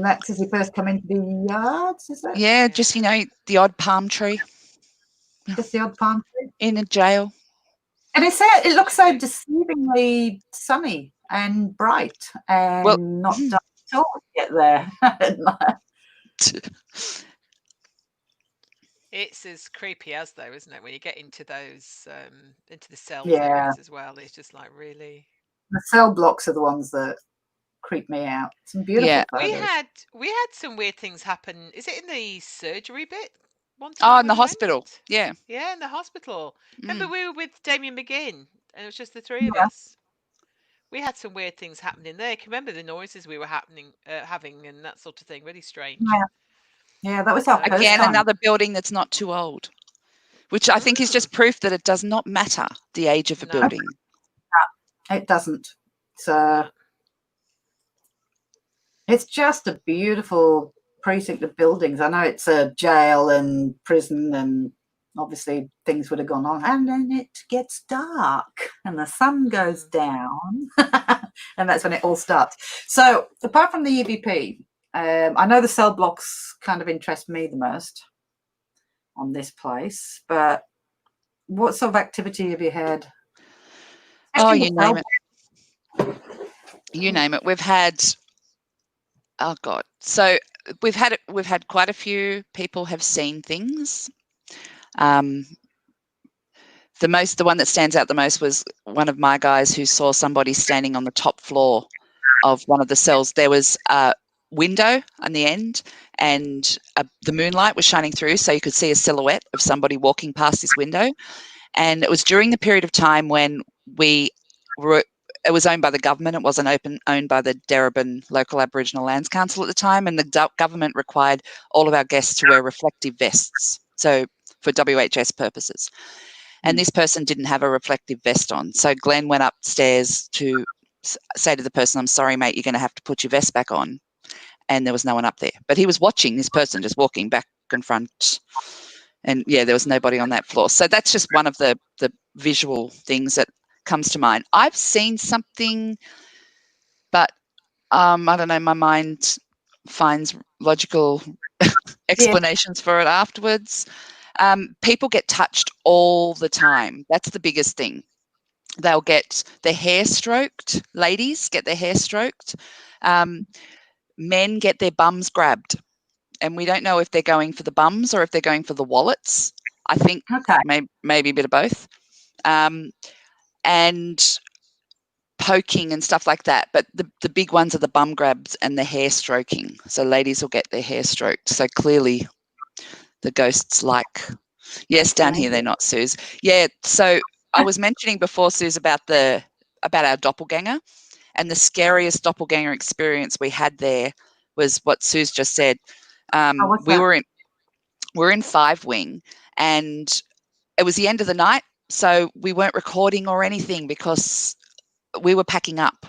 that's as you first come into the yards, is it? Yeah, just, the odd palm tree. Just the odd palm tree? In a jail. And it looks so deceivingly sunny and bright and not dark at all to get there. It's as creepy as though, isn't it? When you get into those, into the cell areas as well, it's just like really. The cell blocks are the ones that creep me out. Some beautiful photos. We had some weird things happen. Is it in the surgery bit? One time oh, in the hospital. Yeah. Yeah, in the hospital. Remember we were with Damien McGinn, and it was just the three of us. We had some weird things happening there. Can you remember the noises we were having and that sort of thing? Really strange. Yeah, that was our first Again, time. another building that's not too old, which I think is just proof that it does not matter the age of a building. It doesn't. It's just a beautiful precinct of buildings. I know it's a jail and prison, and obviously things would have gone on. And then it gets dark and the sun goes down, and that's when it all starts. So apart from the EVP, I know the cell blocks kind of interest me the most on this place, but what sort of activity have you had? Oh, you name it. You name it. We've had, oh God. So we've had quite a few people have seen things. The one that stands out the most was one of my guys who saw somebody standing on the top floor of one of the cells. There was a window on the end, and the moonlight was shining through, so you could see a silhouette of somebody walking past this window. And it was during the period of time when it was owned by the government. It wasn't owned by the Darebin Local Aboriginal Lands Council at the time, and the government required all of our guests to wear reflective vests, so for WHS purposes. And this person didn't have a reflective vest on. So Glenn went upstairs to say to the person, "I'm sorry, mate, you're going to have to put your vest back on." And there was no one up there. But he was watching this person just walking back and front. And, yeah, there was nobody on that floor. So that's just one of the visual things that comes to mind. I've seen something, but I don't know, my mind finds logical explanations for it afterwards. People get touched all the time. That's the biggest thing. They'll get their hair stroked. Ladies get their hair stroked. Men get their bums grabbed. And we don't know if they're going for the bums or if they're going for the wallets. I think maybe a bit of both. And poking and stuff like that. But the big ones are the bum grabs and the hair stroking. So ladies will get their hair stroked. So clearly the ghosts like, yes, down here they're not, Suze. Yeah, so I was mentioning before, Suze, about our doppelganger, and the scariest doppelganger experience we had there was what Suze just said. We're in 5 Wing, and it was the end of the night, so we weren't recording or anything because we were packing up,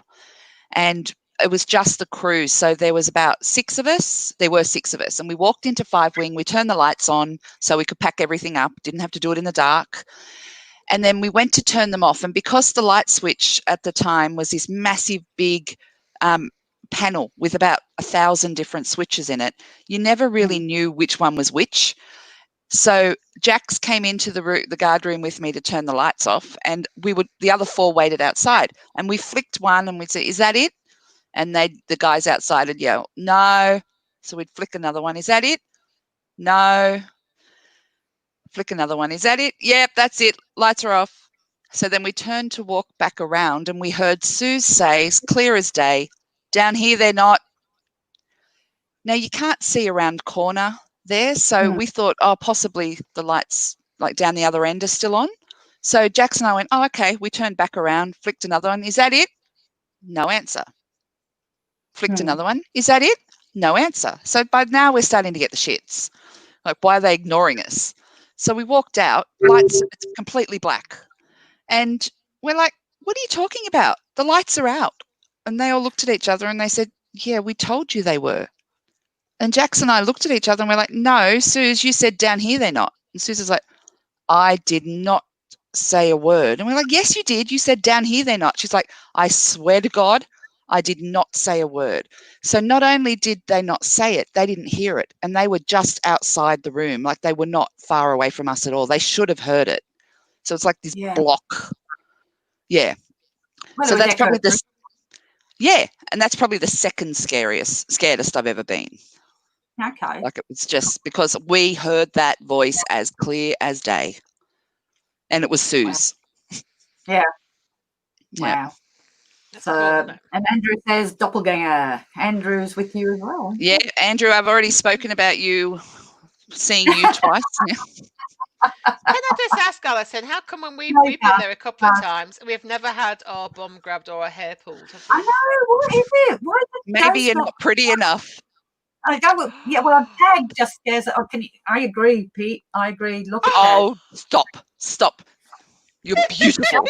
and it was just the crew. So there was about 6 of us. There were 6 of us, and we walked into 5 Wing. We turned the lights on so we could pack everything up. Didn't have to do it in the dark. And then we went to turn them off, and because the light switch at the time was this massive, big panel with about 1,000 different switches in it, you never really knew which one was which. So Jax came into the guard room with me to turn the lights off, and the other 4 waited outside, and we flicked one and we'd say, "Is that it?" And the guys outside would yell, "No." So we'd flick another one. "Is that it?" "No." Flick another one. "Is that it?" "Yep, that's it. Lights are off." So then we turned to walk back around, and we heard Suze say, clear as day, "Down here they're not." Now you can't see around corner there, so we thought, possibly the lights like down the other end are still on. So Jackson and I went, okay. We turned back around, flicked another one. "Is that it?" No answer. Flicked another one. "Is that it?" No answer. So by now we're starting to get the shits. Like, why are they ignoring us? So we walked out, lights, it's completely black. And we're like, "What are you talking about? The lights are out." And they all looked at each other and they said, "Yeah, we told you they were." And Jax and I looked at each other and we're like, "No, Suze, you said down here they're not." And Suze was like, "I did not say a word." And we're like, "Yes, you did. You said down here they're not." She's like, "I swear to God, I did not say a word." So not only did they not say it, they didn't hear it. And they were just outside the room. Like, they were not far away from us at all. They should have heard it. So it's like this block. Yeah. So that's probably and that's probably the second scaredest I've ever been. Okay. Like, it was just because we heard that voice as clear as day. And it was Suze. Yeah. Yeah. Wow. So, and Andrew says doppelganger. Andrew's with you as well. Yeah, Andrew, I've already spoken about you, seeing you twice. I just ask Alison, how come when we've been there a couple of times, we've never had our bum grabbed or our hair pulled? Have we? I know. What is it? Why is it Maybe you're not pretty enough. Yeah, well, a tag just scares it. Oh, I agree, Pete. I agree. Look at that. Oh, stop. You're beautiful.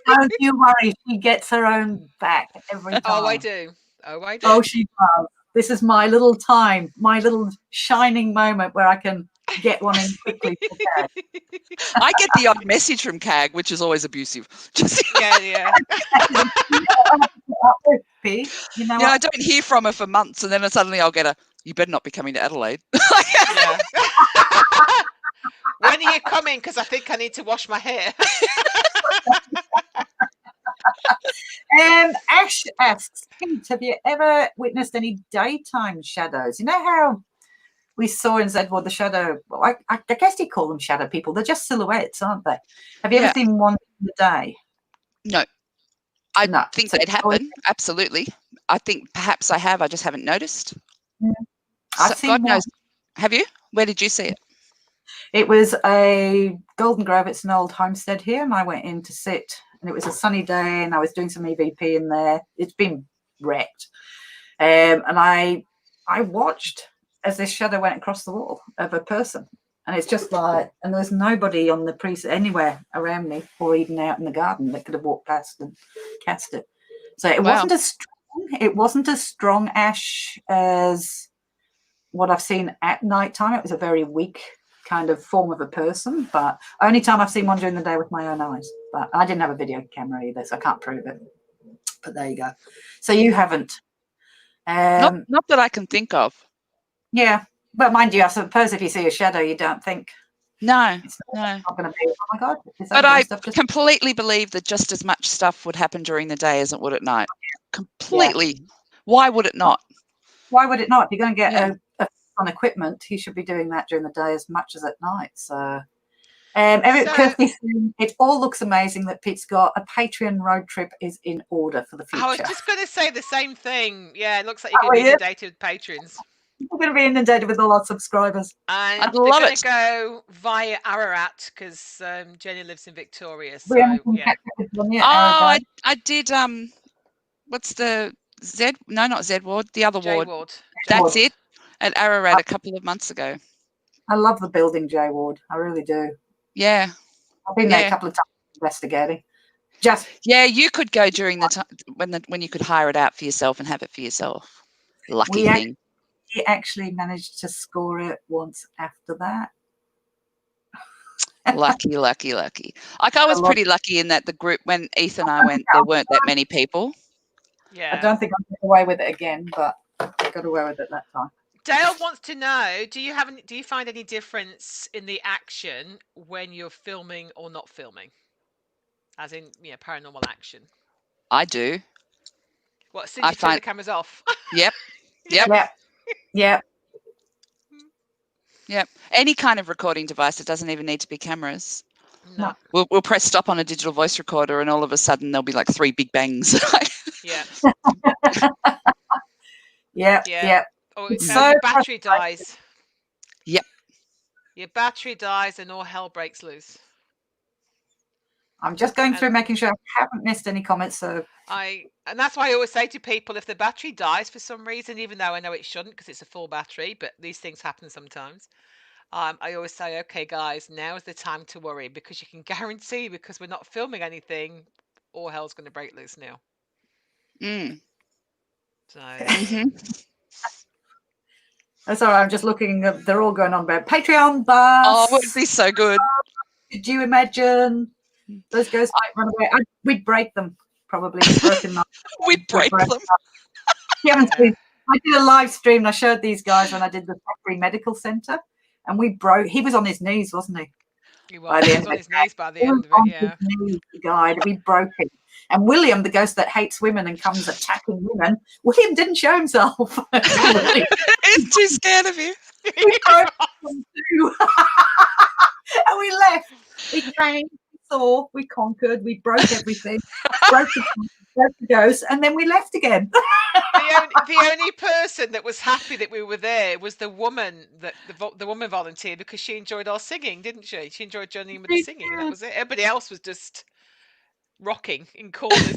Don't you worry. She gets her own back every time. Oh, I do. Oh, she does. This is my little time, my little shining moment where I can get one in quickly. I get the odd message from CAG, which is always abusive. Yeah. Pete, I don't hear from her for months, and then suddenly I'll get you better not be coming to Adelaide. Yeah. When are you coming? Because I think I need to wash my hair. Ash asks, Pete, have you ever witnessed any daytime shadows? You know how we saw in Zedward the shadow, well, I guess you call them shadow people. They're just silhouettes, aren't they? Have you ever seen one in the day? No. I think they'd happen. Absolutely. I think perhaps I have. I just haven't noticed. I've seen God one. knows. Have you? Where did you see it? It was a Golden Grove. It's an old homestead here, and I went in to sit. And it was a sunny day, and I was doing some EVP in there. It's been wrecked, and I watched as this shadow went across the wall of a person, and it's just like, and there's nobody on the precinct anywhere around me, or even out in the garden that could have walked past and cast it. So it wasn't as strong. It wasn't as strong, Ash, as what I've seen at night time. It was a very weak kind of form of a person, but only time I've seen one during the day with my own eyes. But I didn't have a video camera either, so I can't prove it. But there you go. So you haven't. Not that I can think of. Yeah, but mind you, I suppose if you see a shadow, you don't think. No. It's not going to be. Oh my God! But I completely believe that just as much stuff would happen during the day as it would at night. Completely. Yeah. Why would it not? Why would it not? If you're going to get on equipment, he should be doing that during the day as much as at night. So Eric Kirsty saying it all looks amazing that Pete's got a Patreon road trip is in order for the future. I was just going to say the same thing. Yeah, it looks like you're going to be inundated with patrons. We're going to be inundated with a lot of subscribers. And I'd they're love going it. to go via Ararat because Jenny lives in Victoria. So I did. What's the Z? No, not Z Ward. The other J ward. Ward. That's it. At Ararat a couple of months ago. I love the building, J Ward. I really do. Yeah. I've been there a couple of times investigating. You could go during the time when you could hire it out for yourself and have it for yourself. Lucky thing. We actually managed to score it once after that. Lucky. Like I was pretty lucky in that the group when Ethan and I went, there weren't that many people. Yeah. I don't think I'll get away with it again, but I got away with it that time. Dale wants to know, do you find any difference in the action when you're filming or not filming? As in, paranormal action. I do. What, since you turn the cameras off? Yep. Any kind of recording device, it doesn't even need to be cameras. No. We'll press stop on a digital voice recorder and all of a sudden there'll be like 3 big bangs. Yeah. Yeah. Or your battery dies. Yep. Your battery dies and all hell breaks loose. I'm just going through making sure I haven't missed any comments. And that's why I always say to people, if the battery dies for some reason, even though I know it shouldn't because it's a full battery, but these things happen sometimes. I always say, okay, guys, now is the time to worry because you can guarantee because we're not filming anything, all hell's going to break loose now. So. That's all right. I'm just looking. They're all going on about Patreon bus. Oh, it would be so good. Could you imagine those ghosts might run away? We'd break them probably. We'd break them. I did a live stream and I showed these guys when I did the Factory Medical Centre, and we broke. He was on his knees, wasn't he? He was on his knees by the end of it. Yeah. The guy, we broke him. And William, the ghost that hates women and comes attacking women, William didn't show himself. He's too scared of you. We broke him too. And we left. We came, we saw, we conquered, we broke everything, broke the ghost, and then we left again. the only person that was happy that we were there was the woman that the woman volunteer, because she enjoyed our singing, didn't she? She enjoyed joining in with the singing, and that was it. Everybody else was just rocking in corners.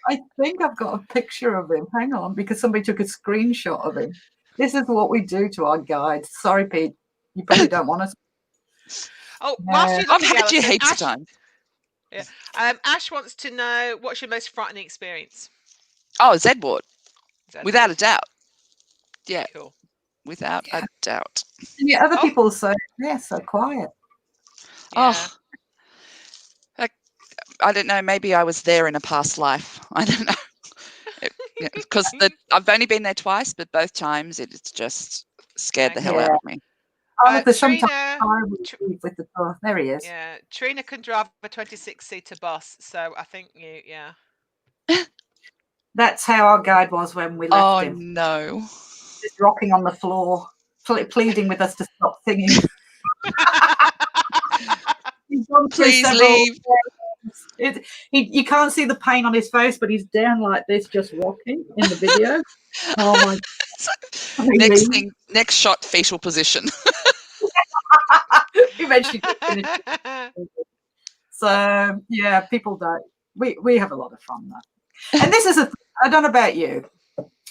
I think I've got a picture of him. Hang on, because somebody took a screenshot of him. This is what we do to our guides. Sorry, Pete. You probably don't want us. Oh, whilst you're I've looking, had you Alison, heaps of times. Yeah. Ash wants to know, what's your most frightening experience? Oh, Zedward. Zedward. Without a doubt. Yeah. Cool. Without a doubt. Yeah, other people say, so quiet. Yeah. Oh, I don't know. Maybe I was there in a past life. I don't know. Because I've only been there twice, but both times it's just scared the hell out of me. There's Trina, some with the tour. There he is. Yeah, Trina can drive a 26-seater bus, so I think yeah. That's how our guide was when we left him. Oh no! Just rocking on the floor, pleading with us to stop singing. Please leave. You can't see the pain on his face, but he's down like this, just rocking in the video. Oh my! Next shot, fetal position. Eventually. So yeah, people don't. We have a lot of fun though, and this is I don't know about you,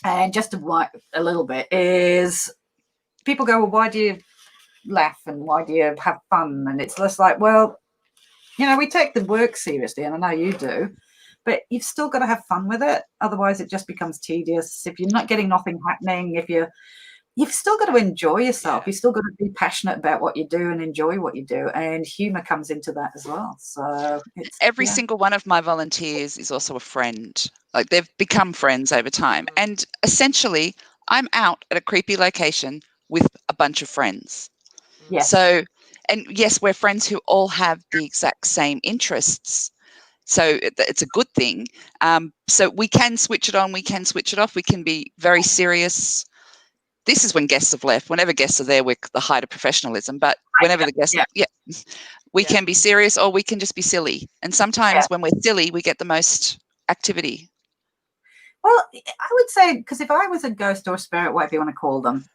and just a little bit is people go, well, why do you laugh and why do you have fun? And it's less like, well, we take the work seriously, and I know you do, but you've still got to have fun with it. Otherwise, it just becomes tedious. If you're not getting nothing happening, you've still got to enjoy yourself. You've still got to be passionate about what you do and enjoy what you do. And humor comes into that as well. So every single one of my volunteers is also a friend. Like they've become friends over time. And essentially, I'm out at a creepy location with a bunch of friends. Yes. So, and yes, we're friends who all have the exact same interests. So it's a good thing. So we can switch it on. We can switch it off. We can be very serious. This is when guests have left. Whenever guests are there, we're the height of professionalism. But whenever the guests, we can be serious or we can just be silly. And sometimes when we're silly, we get the most activity. Well, I would say, because if I was a ghost or a spirit, whatever you want to call them,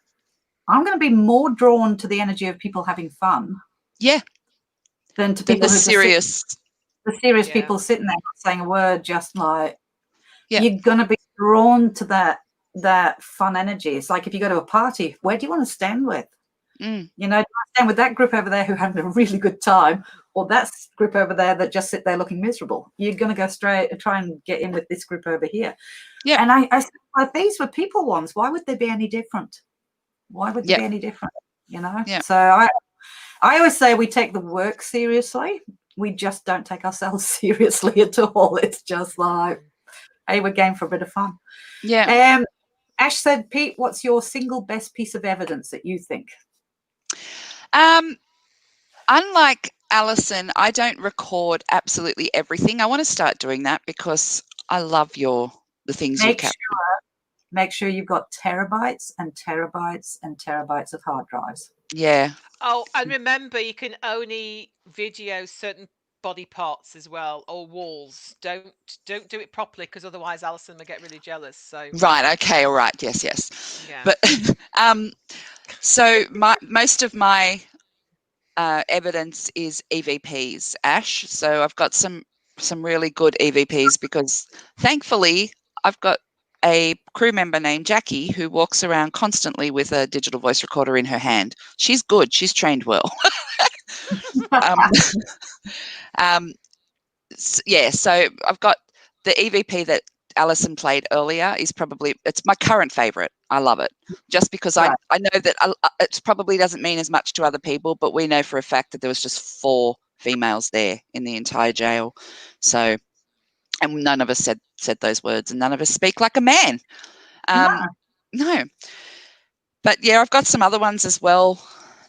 I'm going to be more drawn to the energy of people having fun. Yeah. Than to people who are the serious people sitting there not saying a word, just like you're going to be drawn to that fun energy. It's like if you go to a party, where do you want to stand with? Do you want to stand with that group over there who having a really good time, or that group over there that just sit there looking miserable? You're going to go straight and try and get in with this group over here. Yeah. And I said, well, if these were people ones, why would they be any different? Why would they be any different? Yeah. So I always say we take the work seriously. We just don't take ourselves seriously at all. It's just like, hey, we're game for a bit of fun. Yeah. Ash said, Pete, what's your single best piece of evidence that you think? Unlike Alison, I don't record absolutely everything. I want to start doing that because I love the things you capture. Make sure you've got terabytes and terabytes and terabytes of hard drives. Yeah. Oh, and remember, you can only video certain body parts as well, or walls. Don't do it properly, because otherwise Alison will get really jealous. So right, okay, all right, yes. Yeah. But so most of my evidence is EVPs, Ash. So I've got some really good EVPs because thankfully I've got a crew member named Jackie who walks around constantly with a digital voice recorder in her hand. She's good. She's trained well. So I've got the EVP that Alison played earlier it's my current favorite. I love it just because I know that it probably doesn't mean as much to other people, but we know for a fact that there was just 4 females there in the entire jail. So, and none of us said those words, and none of us speak like a man. No. But yeah, I've got some other ones as well.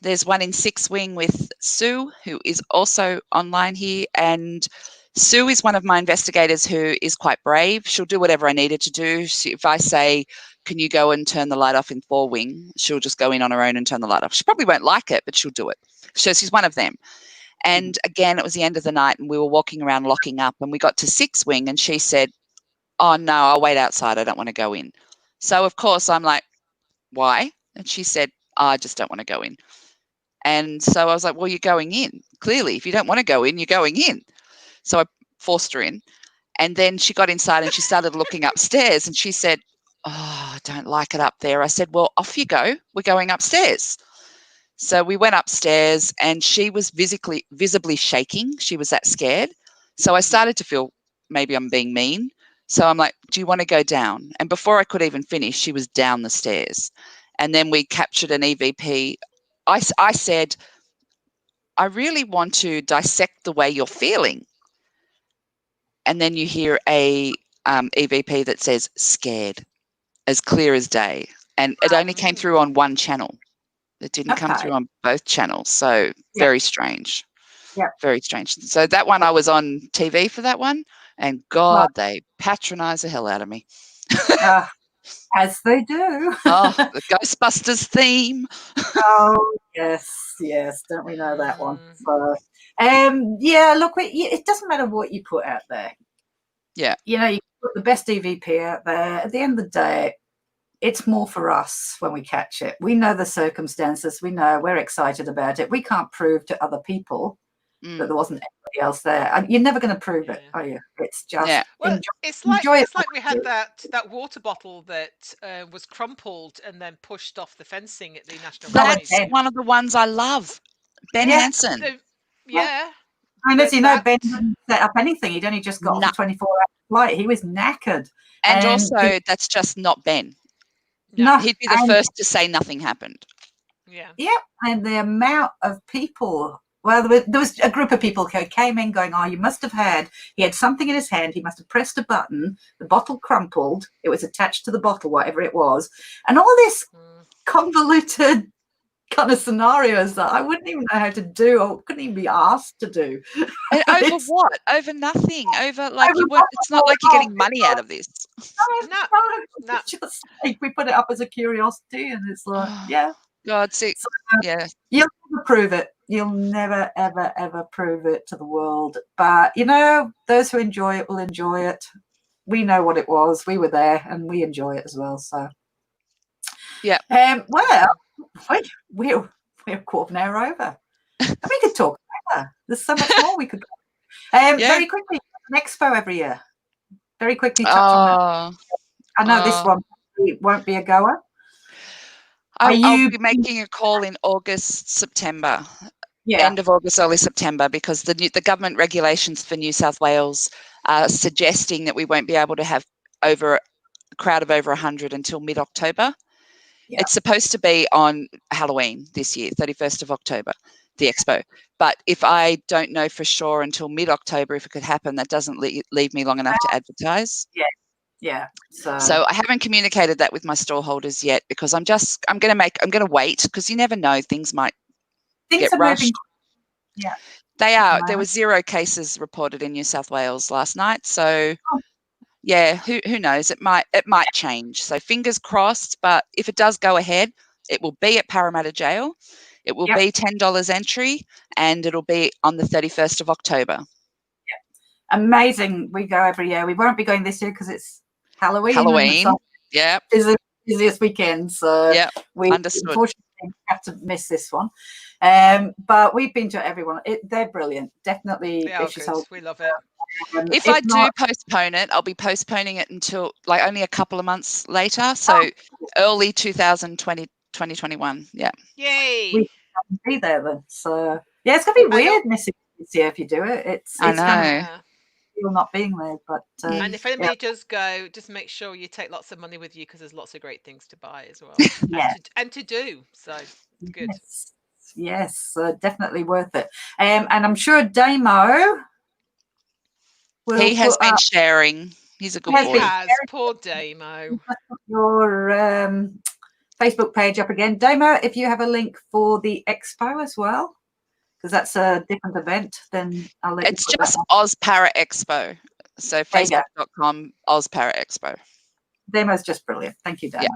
There's one in 6 Wing with Sue, who is also online here, and Sue is one of my investigators who is quite brave. She'll do whatever I need her to do. If I say, can you go and turn the light off in 4 Wing, she'll just go in on her own and turn the light off. She probably won't like it, but she'll do it. So she's one of them. And again, it was the end of the night and we were walking around locking up, and we got to 6 Wing and she said, oh no, I'll wait outside. I don't want to go in. So, of course, I'm like, why? And she said, I just don't want to go in. And so I was like, well, you're going in. Clearly, if you don't want to go in, you're going in. So I forced her in. And then she got inside and she started looking upstairs and she said, oh, I don't like it up there. I said, well, off you go. We're going upstairs. So we went upstairs and she was visibly shaking. She was that scared. So I started to feel maybe I'm being mean. So I'm like, do you want to go down? And before I could even finish, she was down the stairs. And then we captured an EVP. I said, I really want to dissect the way you're feeling. And then you hear a EVP that says scared, as clear as day. And it only came through on one channel. It didn't come through on both channels. So very strange. Yeah. Very strange. So that one, I was on TV for that one. And God, they patronise the hell out of me. As they do. Oh, the Ghostbusters theme. Oh, yes. Don't we know that one? So, yeah, look, it doesn't matter what you put out there. Yeah. You know, you put the best EVP out there. At the end of the day, it's more for us when we catch it. We know the circumstances. We know we're excited about it. We can't prove to other people that there wasn't anybody else there. And you're never going to prove it, are you? It's just well, it's like we had that water bottle that was crumpled and then pushed off the fencing at the National Gallery. That's one of the ones I love. Ben Hansen. So, and as you know, Ben didn't set up anything. He'd only just got off a 24-hour flight. He was knackered. And also, that's just not Ben. No, he'd be the first to say nothing happened. Yeah, and the amount of people. Well, there was a group of people who came in going, oh, you must have had, he had something in his hand, he must have pressed a button, the bottle crumpled, it was attached to the bottle, whatever it was, and all this convoluted kind of scenarios that I wouldn't even know how to do or couldn't even be asked to do. And over what? Over nothing. Over like you weren't. It's not like you're getting money out of this. No. Just like we put it up as a curiosity, and it's like, God, see, you'll never prove it. You'll never, ever, ever prove it to the world. But you know, those who enjoy it will enjoy it. We know what it was. We were there, and we enjoy it as well. So, yeah. Well, we're a quarter of an hour over. And we could talk forever. There's so much more we could go. Very quickly, an expo every year. Very quickly touch on that. I know this one won't be a goer. I'll be making a call in August, September. End of August, early September, because the government regulations for New South Wales are suggesting that we won't be able to have a crowd of over 100 until mid-October. Yeah. It's supposed to be on Halloween this year, 31st of October, the expo. But if I don't know for sure until mid-October if it could happen, that doesn't leave me long enough to advertise. Yeah. So I haven't communicated that with my store holders yet because I'm going to wait because you never know, things might get rushed. Yeah. They are. There were 0 cases reported in New South Wales last night. So yeah, who knows? It might change. So fingers crossed. But if it does go ahead, it will be at Parramatta Jail. It will be $10 entry, and it'll be on the 31st of October. Yeah, amazing. We go every year. We won't be going this year because it's Halloween. Yeah, busiest weekend. So we unfortunately have to miss this one. But we've been to everyone. They're brilliant. Definitely. We love it. If I do postpone it, I'll be postponing it until only a couple of months later. So early 2021. Yeah. Yay. We can be there then. So yeah, it's gonna be weird missing this year if you do it. It's I know. Kind of feel not being there, but and if anybody does go, just make sure you take lots of money with you because there's lots of great things to buy as well. and to do. So good. Yes, definitely worth it. And I'm sure Damo. He has been sharing. He's a good boy. Poor Damo. Your Facebook page up again. Damo, if you have a link for the expo as well, because that's a different event, then I'll let you It's just OZ Para Expo. So facebook.com OZ Para Expo. Damo's just brilliant. Thank you, Damo.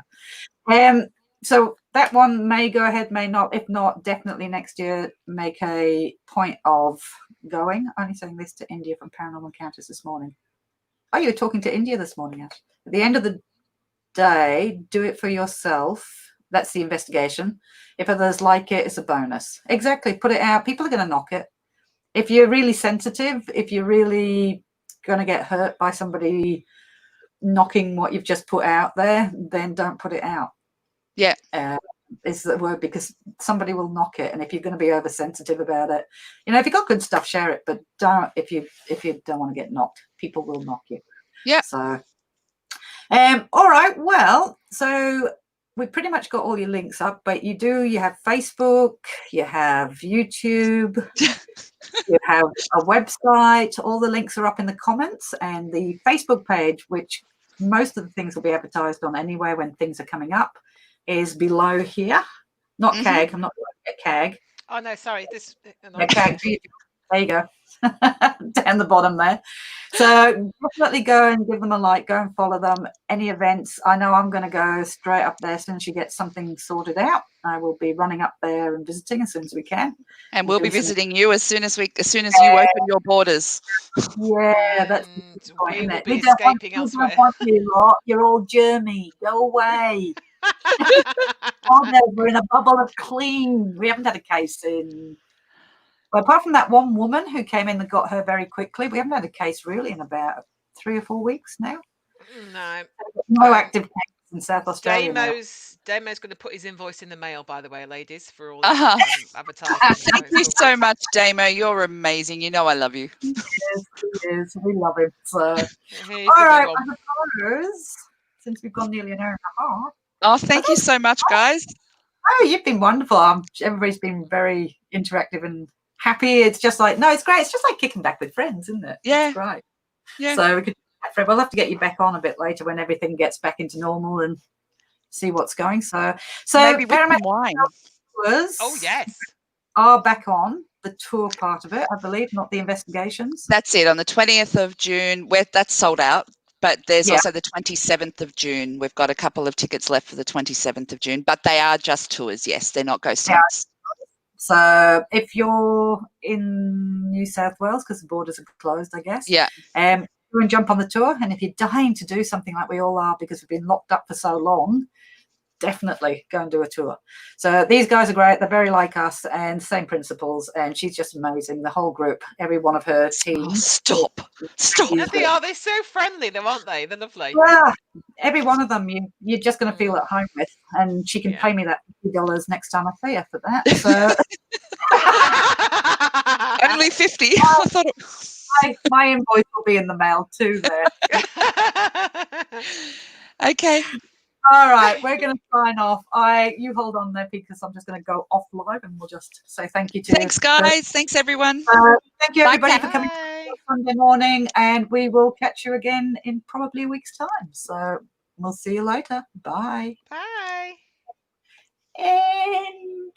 Yeah. So that one may go ahead, may not. If not, definitely next year make a point of going. Only saying this to India from Paranormal Encounters this morning. Oh, you were talking to India this morning, Ash. At the end of the day, do it for yourself. That's the investigation. If others like it, it's a bonus. Exactly. Put it out. People are going to knock it. If you're really sensitive, if you're really going to get hurt by somebody knocking what you've just put out there, then don't put it out. Yeah. Is the word, because somebody will knock it. And if you're going to be oversensitive about it, you know, if you've got good stuff, share it, but don't, if you don't want to get knocked, people will knock you. Yeah. So all right, well, so we pretty much got all your links up, but you have Facebook, you have YouTube, you have a website. All the links are up in the comments, and the Facebook page, which most of the things will be advertised on anyway when things are coming up, is below here. Not CAG. I'm not going to get CAG. Oh no, sorry. This. CAG. There you go. Down the bottom there. So definitely go and give them a like. Go and follow them. Any events? I know I'm going to go straight up there as soon as you get something sorted out. I will be running up there and visiting as soon as we can. And we'll be visiting you as soon as you open your borders. Yeah, that's the point, we isn't will it? be We don't escaping want, elsewhere. We don't want you lot. You're all germy. Go away. Oh no, we're in a bubble of clean. We haven't had a case in. Well, apart from that one woman who came in and got her very quickly, we haven't had a case really in about 3 or 4 weeks now. No. No active cases in South Australia now. Damo's going to put his invoice in the mail, by the way, ladies, for all advertising. Thank you so much, Damo. You're amazing. You know I love you. He is. We love him. So, all right, I suppose, since we've gone nearly an hour and a half. Oh, thank you so much, guys. Oh, you've been wonderful. Everybody's been very interactive and happy. It's just like, no, it's great. It's just like kicking back with friends, isn't it? Yeah. It's great. Yeah. So we could. We'll have to get you back on a bit later when everything gets back into normal and see what's going. So maybe with Paramatta wine. Tours. Oh yes. Are back on the tour part of it, I believe, not the investigations. That's it. On the 20th of June, that's sold out. But there's also the 27th of June. We've got a couple of tickets left for the 27th of June, but they are just tours. Yes, they're not ghost hunts. So if you're in New South Wales, because the borders are closed, I guess. Yeah. Go and jump on the tour. And if you're dying to do something like we all are because we've been locked up for so long, definitely go and do a tour. So these guys are great. They're very like us and same principles. And she's just amazing. The whole group, every one of her team. Oh, stop. No, they are. They're so friendly, though, aren't they? They're lovely. Yeah, every one of them you're just going to feel at home with. And she can pay me that $50 next time I see her for that. So only 50. I thought my invoice will be in the mail too there. Okay. All right, we're going to sign off. You hold on there because I'm just going to go off live and we'll just say thank you to Thanks, guys. Thanks, everyone. Thank you, everybody, for coming Bye. Sunday morning, and we will catch you again in probably a week's time. So we'll see you later. Bye. Bye. And